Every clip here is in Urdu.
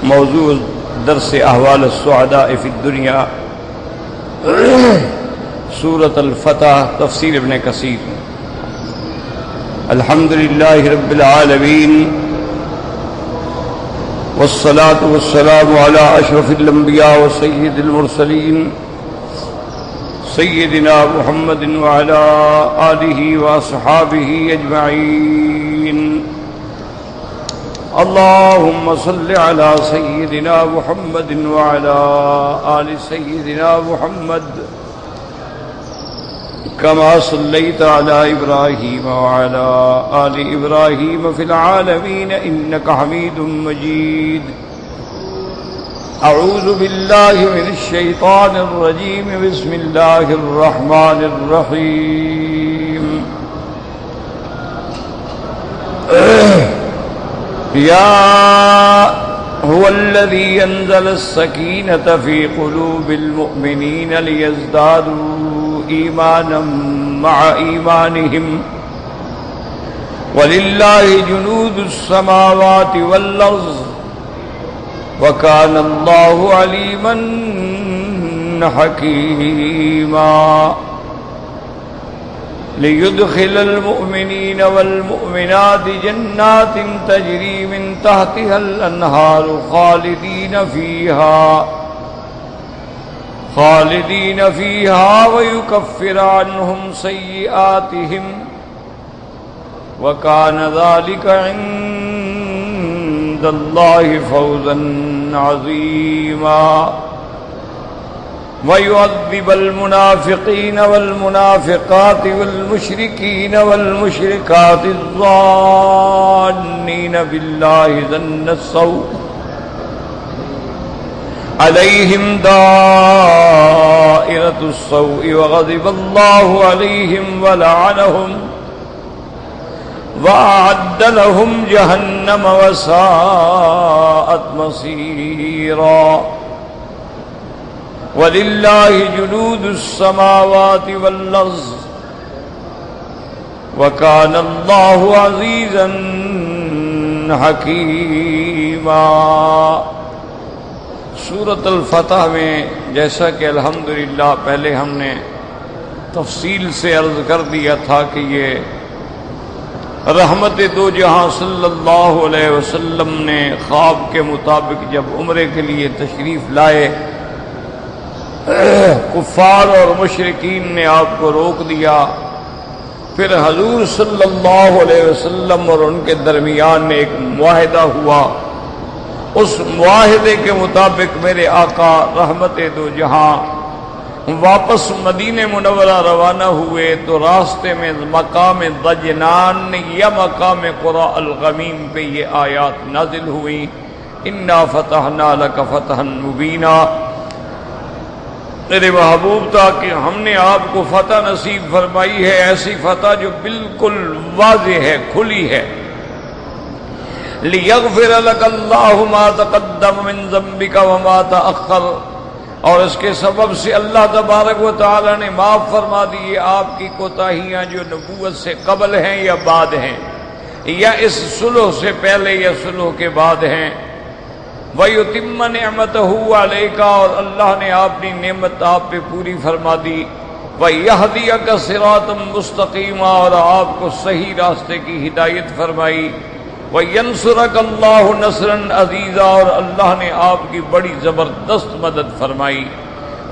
موضوع درس احوال السعداء فی الدنیا سورۃ الفتح تفسیر ابن کثیر۔ الحمدللہ رب العالمین والصلاة والسلام علی اشرف الانبیاء وسید المرسلین سیدنا محمد وعلی آلہ واصحابہ اجمعین۔ اللهم صل على سيدنا محمد وعلى آل سيدنا محمد كما صليت على إبراهيم وعلى آل إبراهيم في العالمين إنك حميد مجيد۔ أعوذ بالله من الشيطان الرجيم، بسم الله الرحمن الرحيم۔ هو الذي أنزل السكينة في قلوب المؤمنين ليزدادوا إيمانا مع إيمانهم ولله جنود السماوات والأرض وكان الله عليما حكيما۔ ليدخل المؤمنين والمؤمنات جنات تجري من تحتها الأنهار خالدين فيها ويكفر عنهم سيئاتهم وكان ذلك عند الله فوزا عظيما۔ ويعذب المنافقين والمنافقات والمشركين والمشركات الظانين بالله ظن السوء عليهم دائرة السوء وغضب الله عليهم ولعنهم وأعد لهم جهنم وساءت مصيرا۔ وَلِلَّهِ جُنُودُ السَّمَاوَاتِ وَالْأَرْضِ وَكَانَ اللَّهُ عَزِيزًا حَكِيمًا۔ سورۃ الفتح میں جیسا کہ الحمدللہ پہلے ہم نے تفصیل سے عرض کر دیا تھا کہ یہ رحمت دو جہاں صلی اللہ علیہ وسلم نے خواب کے مطابق جب عمرے کے لیے تشریف لائے، کفار اور مشرکین نے آپ کو روک دیا، پھر حضور صلی اللہ علیہ وسلم اور ان کے درمیان میں ایک معاہدہ ہوا۔ اس معاہدے کے مطابق میرے آقا رحمت دو جہاں واپس مدینہ منورہ روانہ ہوئے تو راستے میں مقام دجنان یا مقام قرى الغمیم پہ یہ آیات نازل ہوئی، انا فتحنا لک فتحا مبینا۔ میرے محبوب تھا کہ ہم نے آپ کو فتح نصیب فرمائی ہے، ایسی فتح جو بالکل واضح ہے، کھلی ہے۔ لِيَغْفِرَ لَكَ اللَّهُ مَا تَقَدَّمَ مِن ذَنبِكَ وَمَا تَأَخَّرَ، اور اس کے سبب سے اللہ تبارک و تعالی نے معاف فرما دی آپ کی کوتاہیاں جو نبوت سے قبل ہیں یا بعد ہیں، یا اس صلح سے پہلے یا صلح کے بعد ہیں۔ وَيُتِمَّ نِعْمَتَهُ عَلَيْكَ، اور اللہ نے اپنی نعمت آپ پہ پوری فرما دی۔ وَيَهْدِيَكَ صِرَاطًا مُسْتَقِيمًا، اور آپ کو صحیح راستے کی ہدایت فرمائی۔ وَيَنْصُرَكَ اللَّهُ نَصْرًا عَزِيزًا، اور اللہ نے آپ کی بڑی زبردست مدد فرمائی۔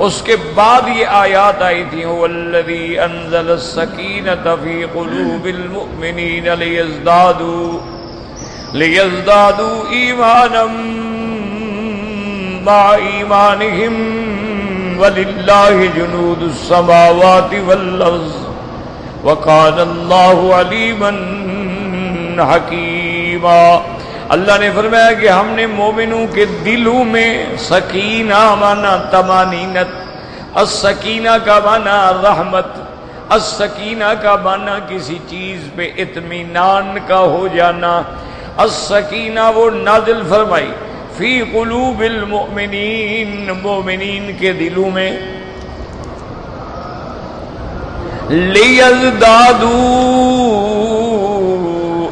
اس کے بعد یہ آیات آئی تھی، هُوَ الَّذِي أَنزَلَ السَّكِينَةَ فِي قُلُوبِ الْمُؤْمِنِينَ لِيَزْدَادُوا إِيمَانًا مع ایمانہم وللہ جنود السماوات والارض وکان اللہ علیما حکیما۔ اللہ نے فرمایا کہ ہم نے مومنوں کے دلوں میں سکینہ مانا طمانینت، السکینہ کا مانا رحمت، السکینہ کا مانا کسی چیز پہ اطمینان کا ہو جانا، السکینہ وہ نازل فرمائی فی قلوب المؤمنین، مومنین کے دلوں میں، لیزدادوا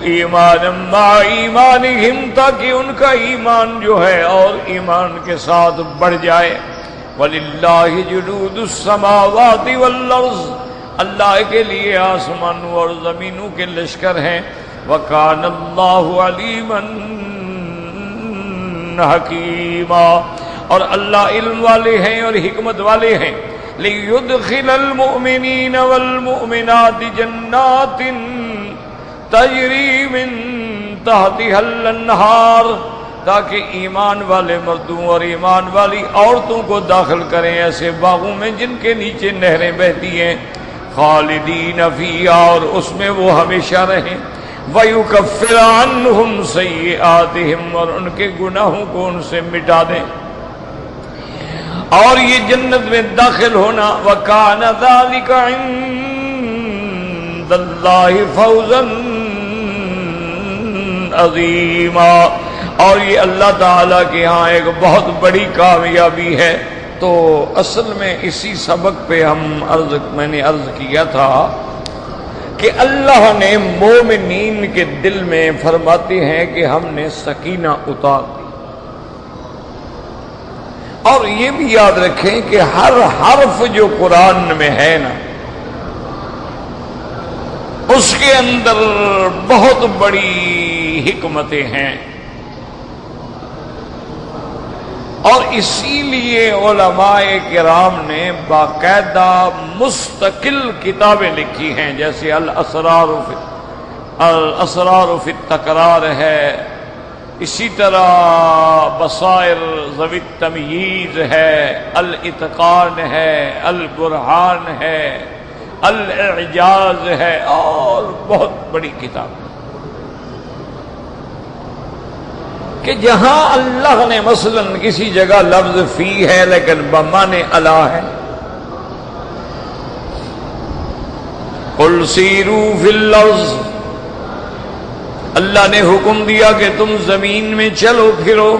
ایمانا مع ایمانہم، تاکہ ان کا ایمان جو ہے اور ایمان کے ساتھ بڑھ جائے. وَلِلَّهِ جُنُودُ السَّمَاوَاتِ وَالْأَرْضِ، اللہ کے لیے آسمانوں اور زمینوں کے لشکر ہیں. وَكَانَ اللَّهُ عَلِيمًا حَكِيمًا، اور اللہ علم والے ہیں اور حکمت والے ہیں. لِيُدْخِلَ الْمُؤْمِنِينَ وَالْمُؤْمِنَاتِ جَنَّاتٍ تَجْرِي مِن تَحْتِهَا الْأَنْهَارُ، تاکہ ایمان والے مردوں اور ایمان والی عورتوں کو داخل کریں ایسے باغوں میں جن کے نیچے نہریں بہتی ہیں. خالدین فیہا، اور اس میں وہ ہمیشہ رہیں. وَيُكَفِّرَ عَنْهُمْ سَيِّئَاتِهِمْ، اور ان کے گناہوں کو ان سے مٹا دیں. اور یہ جنت میں داخل ہونا وَكَانَ ذَلِكَ عِندَ اللَّهِ فَوْزًا عَظِيمًا، اور یہ اللہ تعالیٰ کے ہاں ایک بہت بڑی کامیابی ہے. تو اصل میں اسی سبق پہ میں نے عرض کیا تھا کہ اللہ نے مومنین کے دل میں فرماتے ہیں کہ ہم نے سکینہ اتار دی. اور یہ بھی یاد رکھیں کہ ہر حرف جو قرآن میں ہے نا، اس کے اندر بہت بڑی حکمتیں ہیں. اور اسی لیے علماء کرام نے باقاعدہ مستقل کتابیں لکھی ہیں، جیسے الاسرار فی التکرار ہے، اسی طرح بصائر ذوی التمییز ہے، الاتقان ہے، البرہان ہے، الاعجاز ہے، اور بہت بڑی کتاب ہے کہ جہاں اللہ نے مثلا کسی جگہ لفظ فی ہے لیکن بمعنی الا ہے. قل سیروا فی الارض، اللہ نے حکم دیا کہ تم زمین میں چلو پھرو.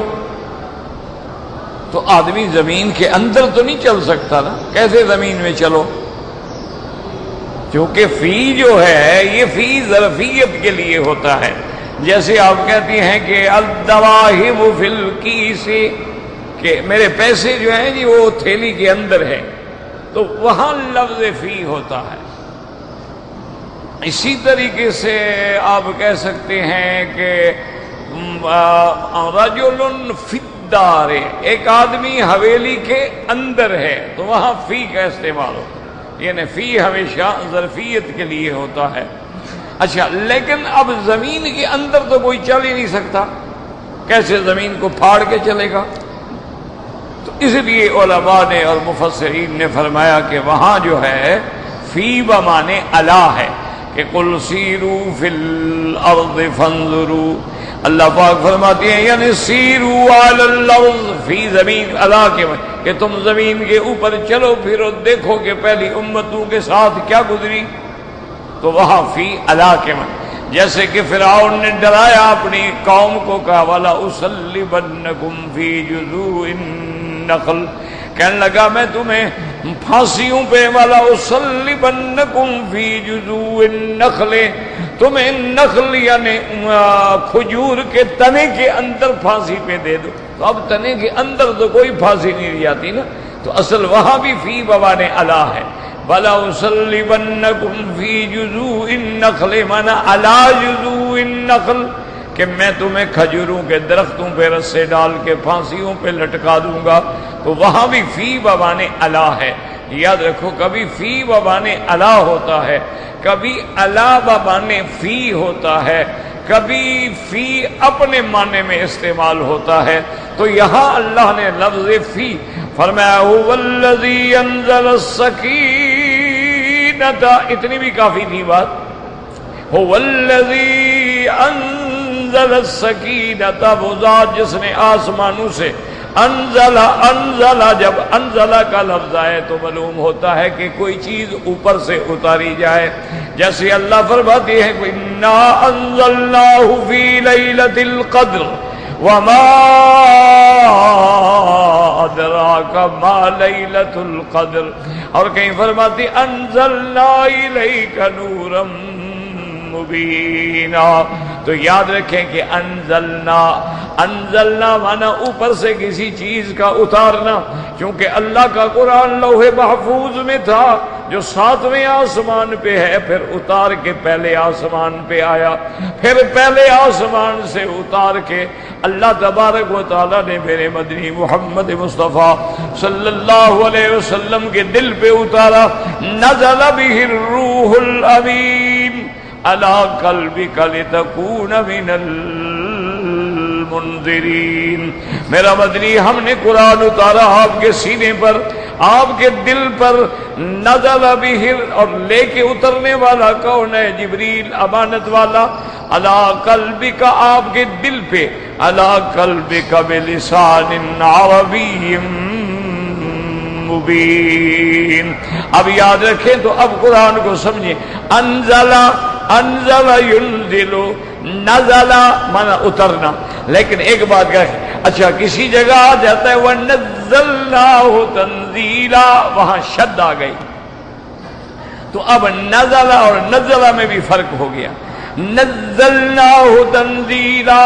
تو آدمی زمین کے اندر تو نہیں چل سکتا نا، کیسے زمین میں چلو؟ کیونکہ فی جو ہے یہ فی ظرفیت کے لیے ہوتا ہے. جیسے آپ کہتی ہیں کہ الدواہب فی الکیس، کہ میرے پیسے جو ہیں جی وہ تھیلی کے اندر ہے، تو وہاں لفظ فی ہوتا ہے. اسی طریقے سے آپ کہہ سکتے ہیں کہ رجل فی الدار، ایک آدمی حویلی کے اندر ہے، تو وہاں فی کا استعمال ہوتا ہے. یعنی فی ہمیشہ ظرفیت کے لیے ہوتا ہے. اچھا، لیکن اب زمین کے اندر تو کوئی چل ہی نہیں سکتا، کیسے زمین کو پھاڑ کے چلے گا؟ تو اس لیے علماء نے اور مفسرین نے فرمایا کہ وہاں جو ہے فی بمعنی الا ہے، کہ قل سیروا فی الارض فانظروا. اللہ پاک فرماتے ہیں یعنی سیروا علی الارض، فی زمین الا کے کہ تم زمین کے اوپر چلو پھرو، دیکھو کہ پہلی امتوں کے ساتھ کیا گزری. تو وہاں فی الا کے من، جیسے کہ فرعون نے ڈرایا اپنی قوم کو، کہا وَلَا أُصَلِّبَنَّكُمْ فِي جُذُوعِ النَّخْلِ، کہنے لگا میں تمہیں پھانسیوں پہ، وَلَا أُصَلِّبَنَّكُمْ فِي جُذُوعِ النَّخْلِ، تمہیں نخل یعنی کھجور کے تنے کے اندر پھانسی پہ دے دو. تو اب تنے کے اندر تو کوئی پھانسی نہیں جاتی نا، تو اصل وہاں بھی فی بمعنی الا ہے. وَلَا أُصَلِّبَنَّكُمْ فِي جُذُوعِ النَّخْلِ، مانا عَلَى جُذُوعِ النَّخْلِ، کہ میں تمہیں کھجوروں کے درختوں پہ رسے ڈال کے پھانسیوں پہ لٹکا دوں گا. تو وہاں بھی فی بمعنی الا ہے. یاد رکھو، کبھی فی بمعنی الا ہوتا ہے، کبھی الا بمعنی فی ہوتا ہے، کبھی فی اپنے معنی میں استعمال ہوتا ہے. تو یہاں اللہ نے لفظ فی فرمایا هُوَ الَّذِي أَنزَلَ السَّكِينَةَ، اتنی بھی کافی تھی بات. هُوَ الَّذِي أَنزَلَ السَّكِينَةَ، وہ ذات جس نے آسمانوں سے انزل جب انزلہ کا لفظ آئے تو معلوم ہوتا ہے کہ کوئی چیز اوپر سے اتاری جائے. جیسے اللہ فرماتے ہیں اِنَّا أَنزَلْنَاهُ فِي لَيْلَةِ الْقَدْرِ وَمَا أَدْرَاكَ مَا لَيْلَةُ الْقَدْرِ، اور کہیں فرماتے أَنزَلْنَا إِلَيْكَ نُورًا مُبِينًا. تو یاد رکھیں کہ انزلنا مانا اوپر سے کسی چیز کا اتارنا، کیونکہ اللہ کا قرآن لوح محفوظ میں تھا جو 7ویں آسمان پہ ہے، پھر اتار کے پہلے آسمان پہ آیا، پھر پہلے آسمان سے اتار کے اللہ تبارک و تعالیٰ نے میرے مدنی محمد مصطفیٰ صلی اللہ علیہ وسلم کے دل پہ اتارا۔ نزل به الروح الامین علی قلبک لتکون من المنذرین۔ میرا مدنی ہم نے قرآن اتارا آپ کے سینے پر، آپ کے دل پر۔ نزل به، اور لے کے اترنے والا کون ہے؟ جبریل امانت والا۔ علی قلبک، آپ کے دل پہ، علی قلبک بلسان عربی مبین۔ اب یاد رکھیں تو اب قرآن کو سمجھیں۔ انزل ینزل، نزل مانا اترنا، لیکن ایک بات کہ اچھا کسی جگہ آ جاتا ہے وَنَزَّلْنَاهُ تَنزِيلًا، وہاں شد آ گئی، تو اب نزل اور نزل میں بھی فرق ہو گیا۔ نَزَّلْنَاهُ تَنزِيلًا،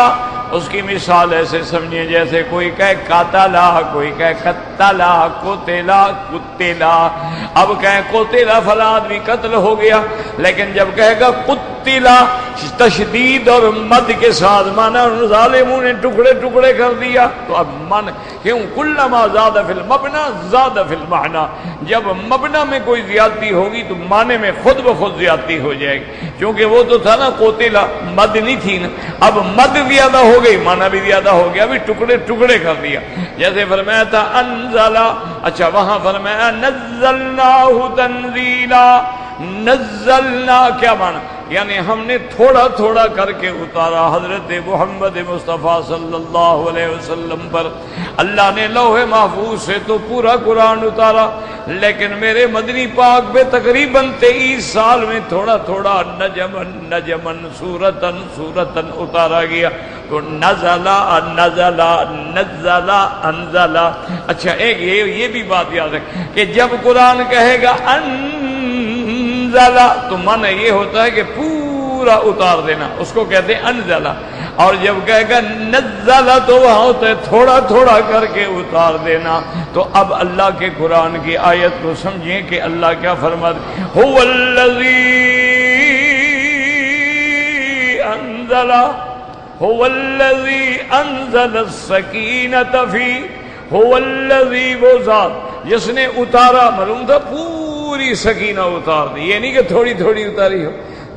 اس کی مثال ایسے سمجھیں جیسے کوئی کہے قاتلا، کوئی کہے قتلا، قتلا قتلا۔ اب کہے قتلا فلاں آدمی قتل ہو گیا، لیکن جب کہے گا قتلا تشدید اور مد کے ساتھ مانا ظالموں نے ٹکڑے ٹکڑے کر دیا، تو اب من کیوں کلما زاد فی المبنی زاد فی المعنی، جب مبنی میں کوئی زیادتی ہوگی تو معنی میں خود بخود زیادتی ہو جائے گی، کیونکہ وہ تو تھا نا قتلا، مد نہیں تھی نا، اب مد زیادہ ہو گئی، معنی بھی زیادہ ہو گیا، ابھی ٹکڑے ٹکڑے کر دیا۔ جیسے فرمایا تھا انزلا، اچھا وہاں فرمایا نزلناہ تنزیلا۔ نزلنا کیا معنی؟ یعنی ہم نے تھوڑا تھوڑا کر کے اتارا حضرت محمد مصطفیٰ صلی اللہ علیہ وسلم پر۔ اللہ نے لوح محفوظ سے تو پورا قرآن اتارا، لیکن میرے مدنی پاک پہ تقریباً 23 سال میں تھوڑا تھوڑا نجمن نجمن سورتن سورتن اتارا گیا۔ تو نزلا نزلا نزلا انزلا۔ اچھا ایک یہ بھی بات یاد رکھ کہ جب قرآن کہے گا انزلا تو معنی یہ ہوتا ہے کہ پورا اتار دینا، اس کو کہتے ہیں انزلا، اور جب کہے گا نزلا تو وہاں ہوتا ہے تھوڑا تھوڑا کر کے اتار دینا۔ تو اب اللہ کے قرآن کی آیت کو سمجھیں کہ اللہ کیا فرماتے ہیں، هو الذی انزل، هو الذی انزل السکینۃ فی، هو الذی، وہ ذات جس نے اتارا، معلوم تھا پوری سکینہ اتار دی، یہ نہیں کہ تھوڑی تھوڑی اتاری ہو،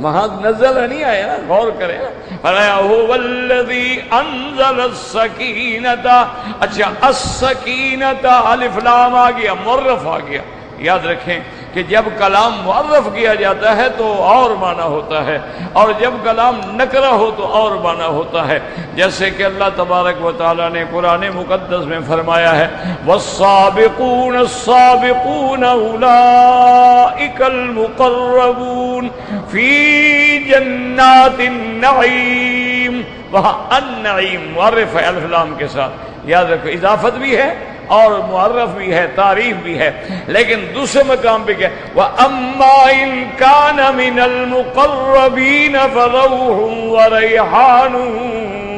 وہاں نزل نہیں آیا نا، غور کریں نا، فرمایا هو الذی انزل السکینۃ۔ اچھا السکینۃ الف لام آ گیا، معرف آ گیا۔ یاد رکھیں کہ جب کلام معرف کیا جاتا ہے تو اور معنی ہوتا ہے، اور جب کلام نکرہ ہو تو اور معنی ہوتا ہے، جیسے کہ اللہ تبارک و تعالیٰ نے قرآن مقدس میں فرمایا ہے والسابقون السابقون اولئک المقربون فی جنات النعیم۔ وہاں النعیم معرف ہے الف لام کے ساتھ، یاد رکھو اضافت بھی ہے اور معرف بھی ہے، تعریف بھی ہے، لیکن دوسرے مقام پہ کیا وَأَمَّا إِن كَانَ مِنَ الْمُقَرَّبِينَ فَرَوْحٌ وَرَيْحَانٌ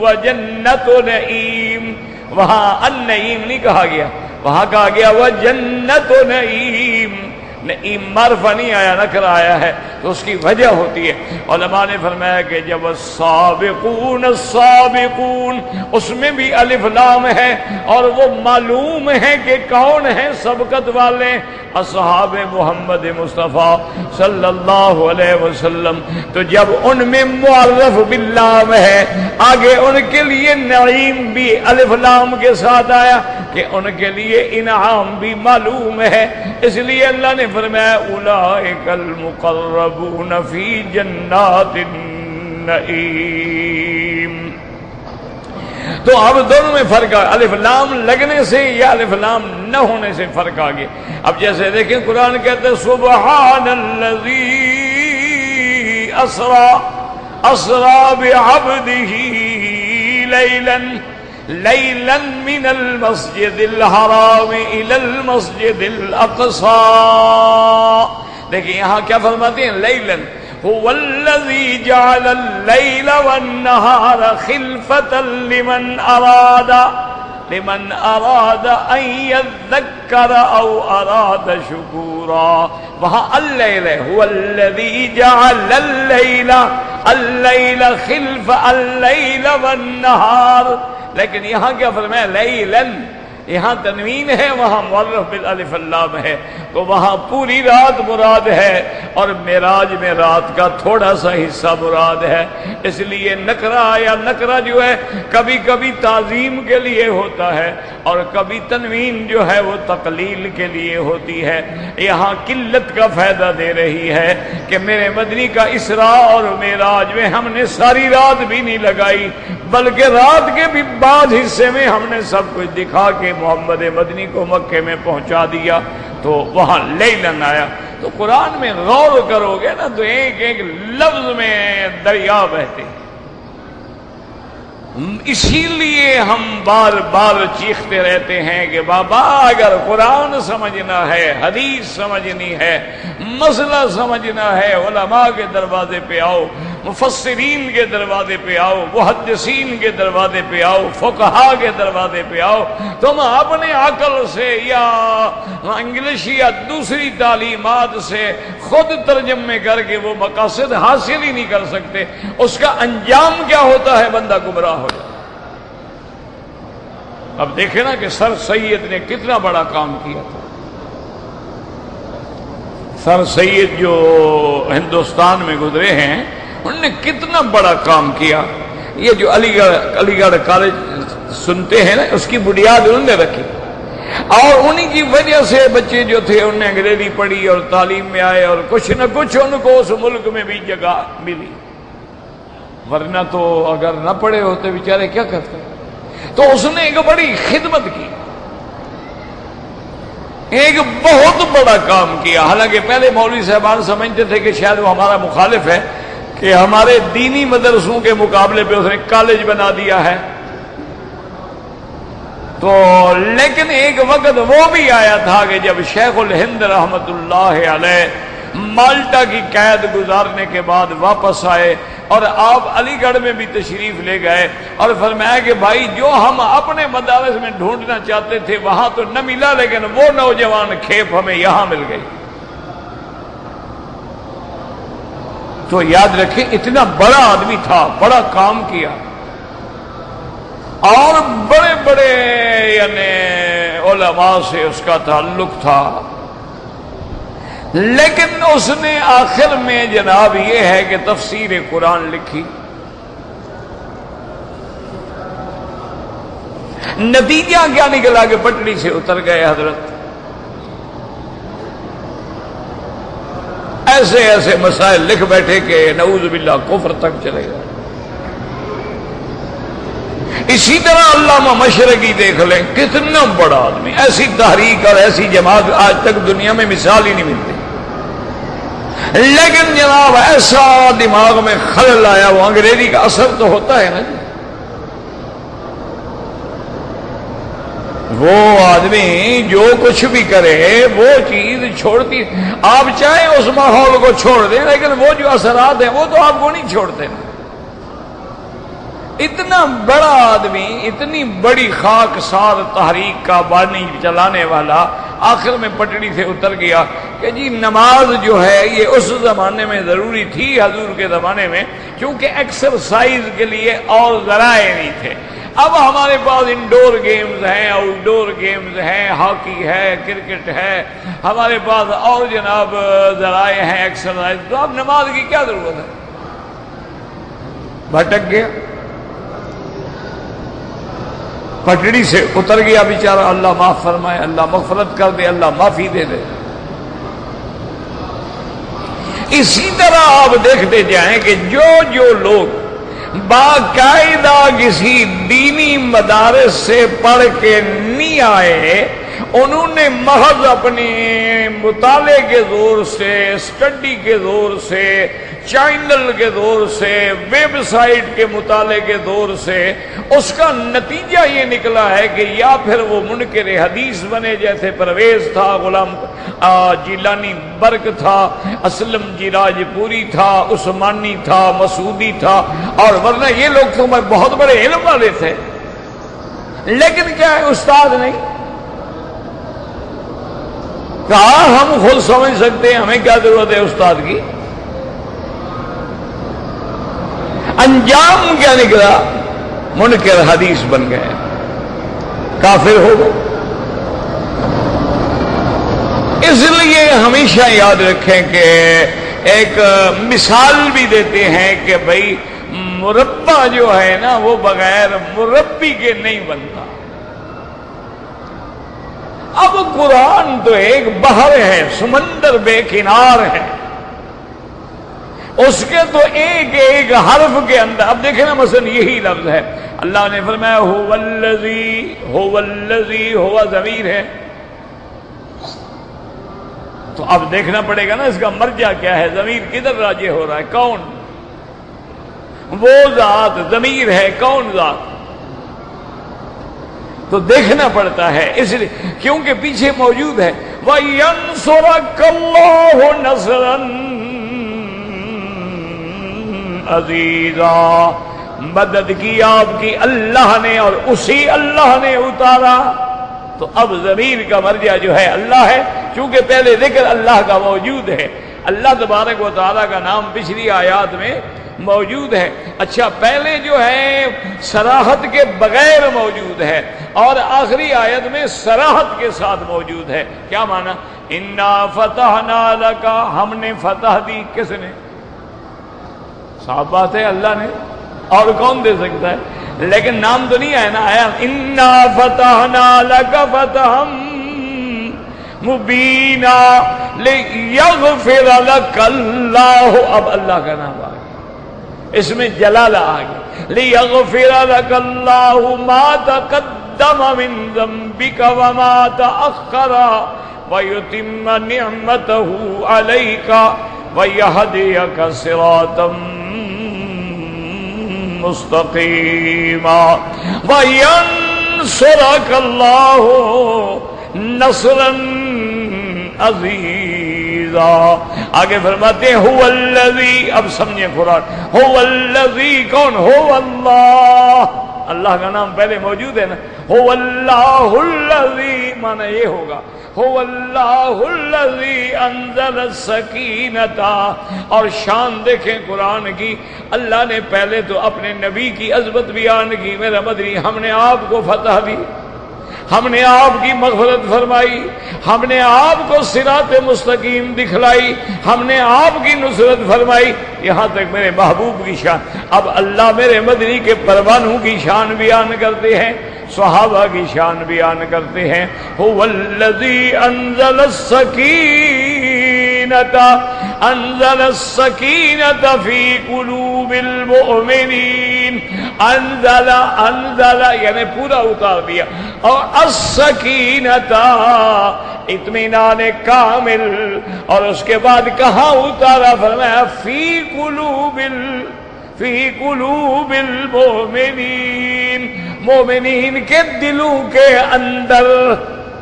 وَجَنَّةُ نَعِيمٍ۔ وہاں النعیم نہیں کہا گیا، وہاں کہا گیا وَجَنَّةُ نَعِيمٍ۔ نعیم معرفہ نہیں آیا، نکرہ آیا ہے، تو اس کی وجہ ہوتی ہے۔ علماء نے فرمایا کہ جب السابقون السابقون اس میں بھی الف لام ہے، اور وہ معلوم ہے کہ کون ہیں سبقت والے، اصحاب محمد مصطفیٰ صلی اللہ علیہ وسلم۔ تو جب ان میں معرف باللام ہے، آگے ان کے لیے نعیم بھی الف لام کے ساتھ آیا کہ ان کے لیے انعام بھی معلوم ہے، اس لیے اللہ نے فرمایا اولئک المقربون فی جنات النعیم۔ تو اب دونوں میں فرق ہے، الف لام لگنے سے یا الف لام نہ ہونے سے فرق آ گیا۔ اب جیسے دیکھیں قرآن کہتے ہیں سبحان الذی اسرا بعبدہ لیلا من المسجد الحرام الى المسجد الاقصى۔ دیکھیں یہاں کیا فرماتے ہیں لیلن، هو الذي جعل الليل والنهار خلفة لمن أراد أن يذكر أو أراد شكورا. وہاں اللیل هو الذي جعل الليل خلف الليل والنهار، لیکن یہاں کیا فرمایا؟ لیلاً، یہاں تنوین ہے، وہاں معرف بالالف اللام ہے، تو وہاں پوری رات مراد ہے، اور معراج میں رات کا تھوڑا سا حصہ مراد ہے. اس لیے نکرہ یا نکرہ جو ہے کبھی کبھی تعظیم کے لیے ہوتا ہے، اور کبھی تنوین جو ہے وہ تقلیل کے لیے ہوتی ہے. یہاں قلت کا فائدہ دے رہی ہے کہ میرے مدنی کا اسراء اور معراج میں ہم نے ساری رات بھی نہیں لگائی، بلکہ رات کے بھی بعد حصے میں ہم نے سب کچھ دکھا کے محمد مدنی کو مکے میں پہنچا دیا، تو وہاں لیلن آیا. تو قرآن میں غور کرو گے نا تو ایک ایک لفظ میں دریا بہتے. اسی لیے ہم بار بار چیختے رہتے ہیں کہ بابا اگر قرآن سمجھنا ہے، حدیث سمجھنی ہے، مسئلہ سمجھنا ہے، علماء کے دروازے پہ آؤ، مفسرین کے دروازے پہ آؤ، محدثین کے دروازے پہ آؤ، فقہا کے دروازے پہ آؤ. تم اپنے عقل سے یا انگلش یا دوسری تعلیمات سے خود ترجمے کر کے وہ مقاصد حاصل ہی نہیں کر سکتے. اس کا انجام کیا ہوتا ہے؟ بندہ گمراہ ہو جاتا. اب دیکھیں نا کہ سر سید نے کتنا بڑا کام کیا تھا. سر سید جو ہندوستان میں گزرے ہیں انہوں نے کتنا بڑا کام کیا. یہ جو علی گڑھ کالج سنتے ہیں نا، اس کی بنیاد انہوں نے رکھی، اور انہی کی وجہ سے بچے جو تھے انہوں نے انگریزی پڑھی اور تعلیم میں آئے، اور کچھ نہ کچھ ان کو اس ملک میں بھی جگہ ملی. ورنہ تو اگر نہ پڑھے ہوتے بیچارے کیا کرتے. تو اس نے ایک بڑی خدمت کی، ایک بہت بڑا کام کیا. حالانکہ پہلے مولوی صاحبان سمجھتے تھے کہ شاید وہ ہمارا مخالف ہے کہ ہمارے دینی مدرسوں کے مقابلے پہ اس نے کالج بنا دیا ہے. تو لیکن ایک وقت وہ بھی آیا تھا کہ جب شیخ الہند رحمت اللہ علیہ مالٹا کی قید گزارنے کے بعد واپس آئے، اور آپ علی گڑھ میں بھی تشریف لے گئے، اور فرمایا کہ بھائی جو ہم اپنے مدارس میں ڈھونڈنا چاہتے تھے وہاں تو نہ ملا، لیکن وہ نوجوان کھیپ ہمیں یہاں مل گئی. تو یاد رکھیں اتنا بڑا آدمی تھا، بڑا کام کیا، اور بڑے بڑے یعنی علماء سے اس کا تعلق تھا. لیکن اس نے آخر میں جناب یہ ہے کہ تفسیر قرآن لکھی. نتیجہ کیا نکلا کہ پٹڑی سے اتر گئے حضرت. ایسے ایسے مسائل لکھ بیٹھے کہ نعوذ باللہ کفر تک چلے گئے. اسی طرح علامہ مشرقی دیکھ لیں، کتنا بڑا آدمی، ایسی تحریک اور ایسی جماعت آج تک دنیا میں مثال ہی نہیں ملتی. لیکن جناب ایسا دماغ میں خلل آیا، وہ انگریزی کا اثر تو ہوتا ہے نا جی. وہ آدمی جو کچھ بھی کرے وہ چیز چھوڑتی، آپ چاہے اس ماحول کو چھوڑ دیں لیکن وہ جو اثرات ہیں وہ تو آپ کو نہیں چھوڑتے نا. اتنا بڑا آدمی، اتنی بڑی خاک سار تحریک کا بانی چلانے والا، آخر میں پٹڑی سے اتر گیا کہ جی نماز جو ہے یہ اس زمانے میں ضروری تھی، حضور کے زمانے میں، کیونکہ ایکسرسائز کے لیے اور ذرائع نہیں تھے. اب ہمارے پاس انڈور گیمز ہیں، آؤٹ ڈور گیمز ہیں، ہاکی ہے، کرکٹ ہے، ہمارے پاس اور جناب ذرائع ہیں ایکسرسائز. تو اب نماز کی کیا ضرورت ہے؟ بھٹک گیا، پٹڑی سے اتر گیا بیچارہ. اللہ معاف فرمائے، اللہ مغفرت کر دے، اللہ معافی دے دے. اسی طرح آپ دیکھتے جائیں کہ جو لوگ باقاعدہ کسی دینی مدارس سے پڑھ کے نہیں آئے، انہوں نے محض اپنے مطالعے کے زور سے، اسٹڈی کے زور سے، چینل کے زور سے، ویب سائٹ کے مطالعے کے زور سے اس کا نتیجہ یہ نکلا ہے کہ یا پھر وہ منکر حدیث بنے، جیسے پرویز تھا، غلام جیلانی برق تھا، اسلم جی راج پوری تھا، عثمانی تھا، مسعودی تھا، اور ورنہ یہ لوگ تو بہت بڑے علم والے تھے، لیکن کیا ہے استاد نہیں۔ کہا ہم خود سمجھ سکتے ہیں، ہمیں کیا ضرورت ہے استاد کی۔ انجام کیا نکلا؟ منکر حدیث بن گئے، کافر ہو گئے۔ اس لیے ہمیشہ یاد رکھیں کہ ایک مثال بھی دیتے ہیں کہ بھائی مربع جو ہے نا وہ بغیر مربی کے نہیں بنتا۔ اب قرآن تو ایک بحر ہے، سمندر بے کنار ہے، اس کے تو ایک ایک حرف کے اندر، اب دیکھیں نا مثلا یہی لفظ ہے، اللہ نے فرمایا هو الذی ہوا ضمیر ہے، تو اب دیکھنا پڑے گا نا اس کا مرجع کیا ہے، ضمیر کدھر راجع ہو رہا ہے، کون؟ وہ ذات ضمیر ہے، کون ذات؟ تو دیکھنا پڑتا ہے، اس لیے کیونکہ پیچھے موجود ہے وَيَنْصُرَكَ اللَّهُ نَصْرًا عزیزا، مدد کی آپ کی اللہ نے اور اسی اللہ نے اتارا۔ تو اب ضمیر کا مرجع جو ہے اللہ ہے، چونکہ پہلے ذکر اللہ کا موجود ہے، اللہ تبارک و تعالیٰ کا نام پچھلی آیات میں موجود ہے۔ اچھا پہلے جو ہے صراحت کے بغیر موجود ہے اور آخری آیت میں صراحت کے ساتھ موجود ہے۔ کیا معنی؟ انا فتحنا لک، ہم نے فتح دی، کس نے؟ صاف بات ہے اللہ نے، اور کون دے سکتا ہے؟ لیکن نام تو نہیں آیا نا، آیا انا فتحنا لک فتحا مبینا لیغفر لک اللہ، اب اللہ کا نام آ گیا، اس میں جلالہ آ گیا، لیغفر لک اللہ ما تقدم من ذنبک وما تأخر ویتم نعمتہ علیک ویہدیک صراطا مستقیما وینصرک اللہ نصرا عزیزا۔ آگے فرماتے ہیں هو الذی، اب سمجھیں قرآن، هو الذی کون؟ هو اللہ، اللہ کا نام پہلے موجود ہے نا، هو اللہ الذی، معنی یہ ہوگا هو اللہ الذی انزل السکینۃ، اور شان دیکھیں قرآن کی، اللہ نے پہلے تو اپنے نبی کی عظمت بیان کی، میرا مدنی ہم نے آپ کو فتح دی، ہم نے آپ کی مغفرت فرمائی، ہم نے آپ کو صراط مستقیم دکھلائی، ہم نے آپ کی نصرت فرمائی، یہاں تک میرے محبوب کی شان۔ اب اللہ میرے مدنی کے پروانوں کی شان بیان کرتے ہیں، صحابہ کی شان بیان کرتے ہیں، هو الذی انزل السکینۃ، انزل السکینۃ فی قلوب المؤمنین، انزل یعنی پورا اتار دیا، اور السکینۃ اطمینان کامل، اور اس کے بعد کہاں اتارا؟ فرمایا فی قلوب المؤمنین، مومنین کے دلوں کے اندر،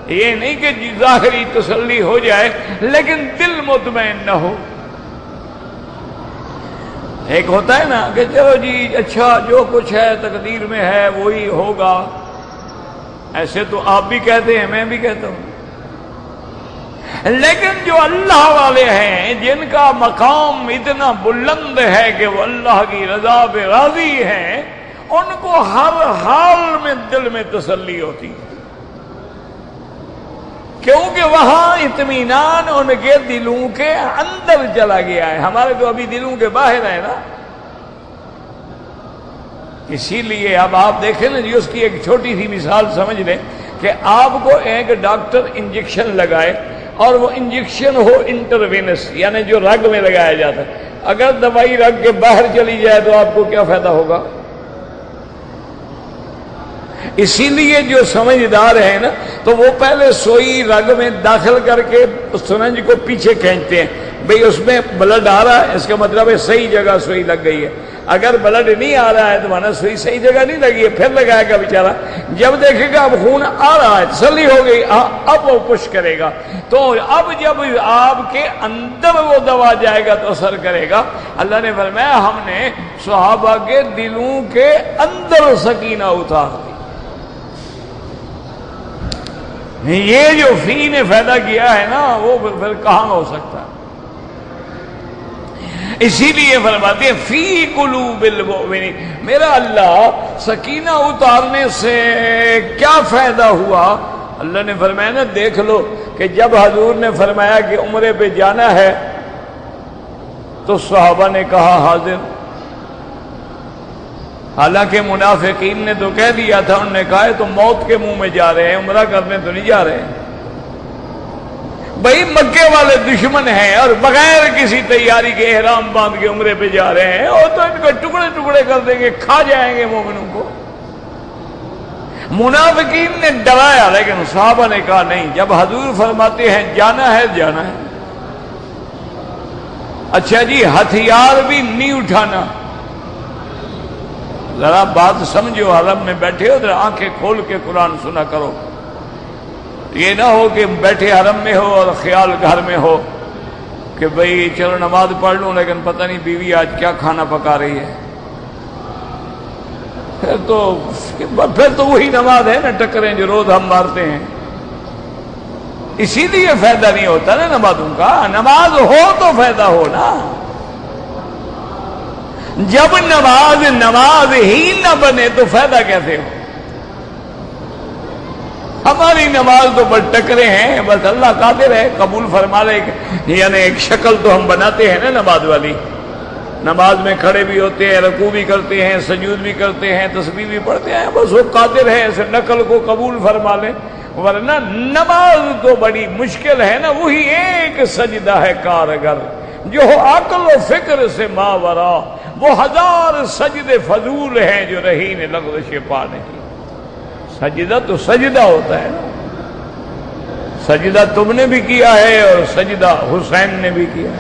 یہ نہیں کہ ظاہری تسلی ہو جائے لیکن دل مطمئن نہ ہو۔ ایک ہوتا ہے نا کہ چلو جی اچھا جو کچھ ہے تقدیر میں ہے وہی ہوگا، ایسے تو آپ بھی کہتے ہیں، میں بھی کہتا ہوں، لیکن جو اللہ والے ہیں جن کا مقام اتنا بلند ہے کہ وہ اللہ کی رضا پہ راضی ہیں، ان کو ہر حال میں دل میں تسلی ہوتی ہے، کیونکہ وہاں اطمینان ان کے دلوں کے اندر چلا گیا ہے، ہمارے تو ابھی دلوں کے باہر ہے نا۔ اسی لیے اب آپ دیکھیں نا جی، اس کی ایک چھوٹی سی مثال سمجھ لیں کہ آپ کو ایک ڈاکٹر انجیکشن لگائے، اور وہ انجیکشن ہو انٹروینس، یعنی جو رگ میں لگایا جاتا ہے، اگر دوائی رگ کے باہر چلی جائے تو آپ کو کیا فائدہ ہوگا؟ اسی لیے جو سمجھدار ہے نا تو وہ پہلے سوئی رگ میں داخل کر کے سرنج کو پیچھے کھینچتے ہیں، بھئی اس میں بلڈ آ رہا ہے، اس کا مطلب ہے صحیح جگہ سوئی لگ گئی ہے۔ اگر بلڈ نہیں آ رہا ہے تو مانا سوئی صحیح جگہ نہیں لگی ہے، پھر لگائے گا بیچارہ۔ جب دیکھے گا اب خون آ رہا ہے، تسلی ہو گئی، اب وہ پش کرے گا۔ تو اب جب آپ کے اندر وہ دوا جائے گا تو اثر کرے گا۔ اللہ نے فرمایا ہم نے صحابہ کے دلوں کے اندر سکینہ اتار دی۔ یہ جو فی نے فائدہ کیا ہے نا، وہ پھر کہاں ہو سکتا ہے؟ اسی لیے فرماتے ہیں فی قلوب المؤمنین، میرا اللہ سکینہ اتارنے سے کیا فائدہ ہوا؟ اللہ نے فرمایا نا دیکھ لو کہ جب حضور نے فرمایا کہ عمرے پہ جانا ہے تو صحابہ نے کہا حاضر۔ حالانکہ منافقین نے تو کہہ دیا تھا، انہوں نے کہا ہے تو موت کے منہ میں جا رہے ہیں، عمرہ کرنے تو نہیں جا رہے ہیں۔ بھائی مکے والے دشمن ہیں اور بغیر کسی تیاری کے احرام باندھ کے عمرے پہ جا رہے ہیں، اور تو ان کو ٹکڑے ٹکڑے کر دیں گے، کھا جائیں گے مومنوں کو۔ منافقین نے ڈرایا، لیکن صحابہ نے کہا نہیں، جب حضور فرماتے ہیں جانا ہے جانا ہے۔ اچھا جی ہتھیار بھی نہیں اٹھانا۔ ذرا بات سمجھو، حرم میں بیٹھے ہو تو آنکھیں کھول کے قرآن سنا کرو۔ یہ نہ ہو کہ بیٹھے حرم میں ہو اور خیال گھر میں ہو کہ بھئی چلو نماز پڑھ لوں، لیکن پتہ نہیں بیوی آج کیا کھانا پکا رہی ہے۔ پھر تو وہی نماز ہے نا، ٹکریں جو روز ہم مارتے ہیں۔ اسی لیے فائدہ نہیں ہوتا نا نمازوں کا۔ نماز ہو تو فائدہ ہو نا۔ جب نماز ہی نہ بنے تو فائدہ کیسے ہو؟ ہماری نماز تو بس ٹکرے ہیں، بس اللہ قادر ہے قبول فرما لے۔ یعنی ایک شکل تو ہم بناتے ہیں نا نماز والی، نماز میں کھڑے بھی ہوتے ہیں، رکوع بھی کرتے ہیں، سجود بھی کرتے ہیں، تسبیح بھی پڑھتے ہیں، بس وہ قادر ہے اس نقل کو قبول فرما لے۔ ورنہ نماز تو بڑی مشکل ہے نا، وہی ایک سجدہ ہے کارگر جو عقل و فکر سے ماورا، وہ ہزار سجدے فضول ہیں جو رہین لغزش پا نہیں۔ سجدہ تو سجدہ ہوتا ہے نا، سجدہ تم نے بھی کیا ہے اور سجدہ حسین نے بھی کیا ہے،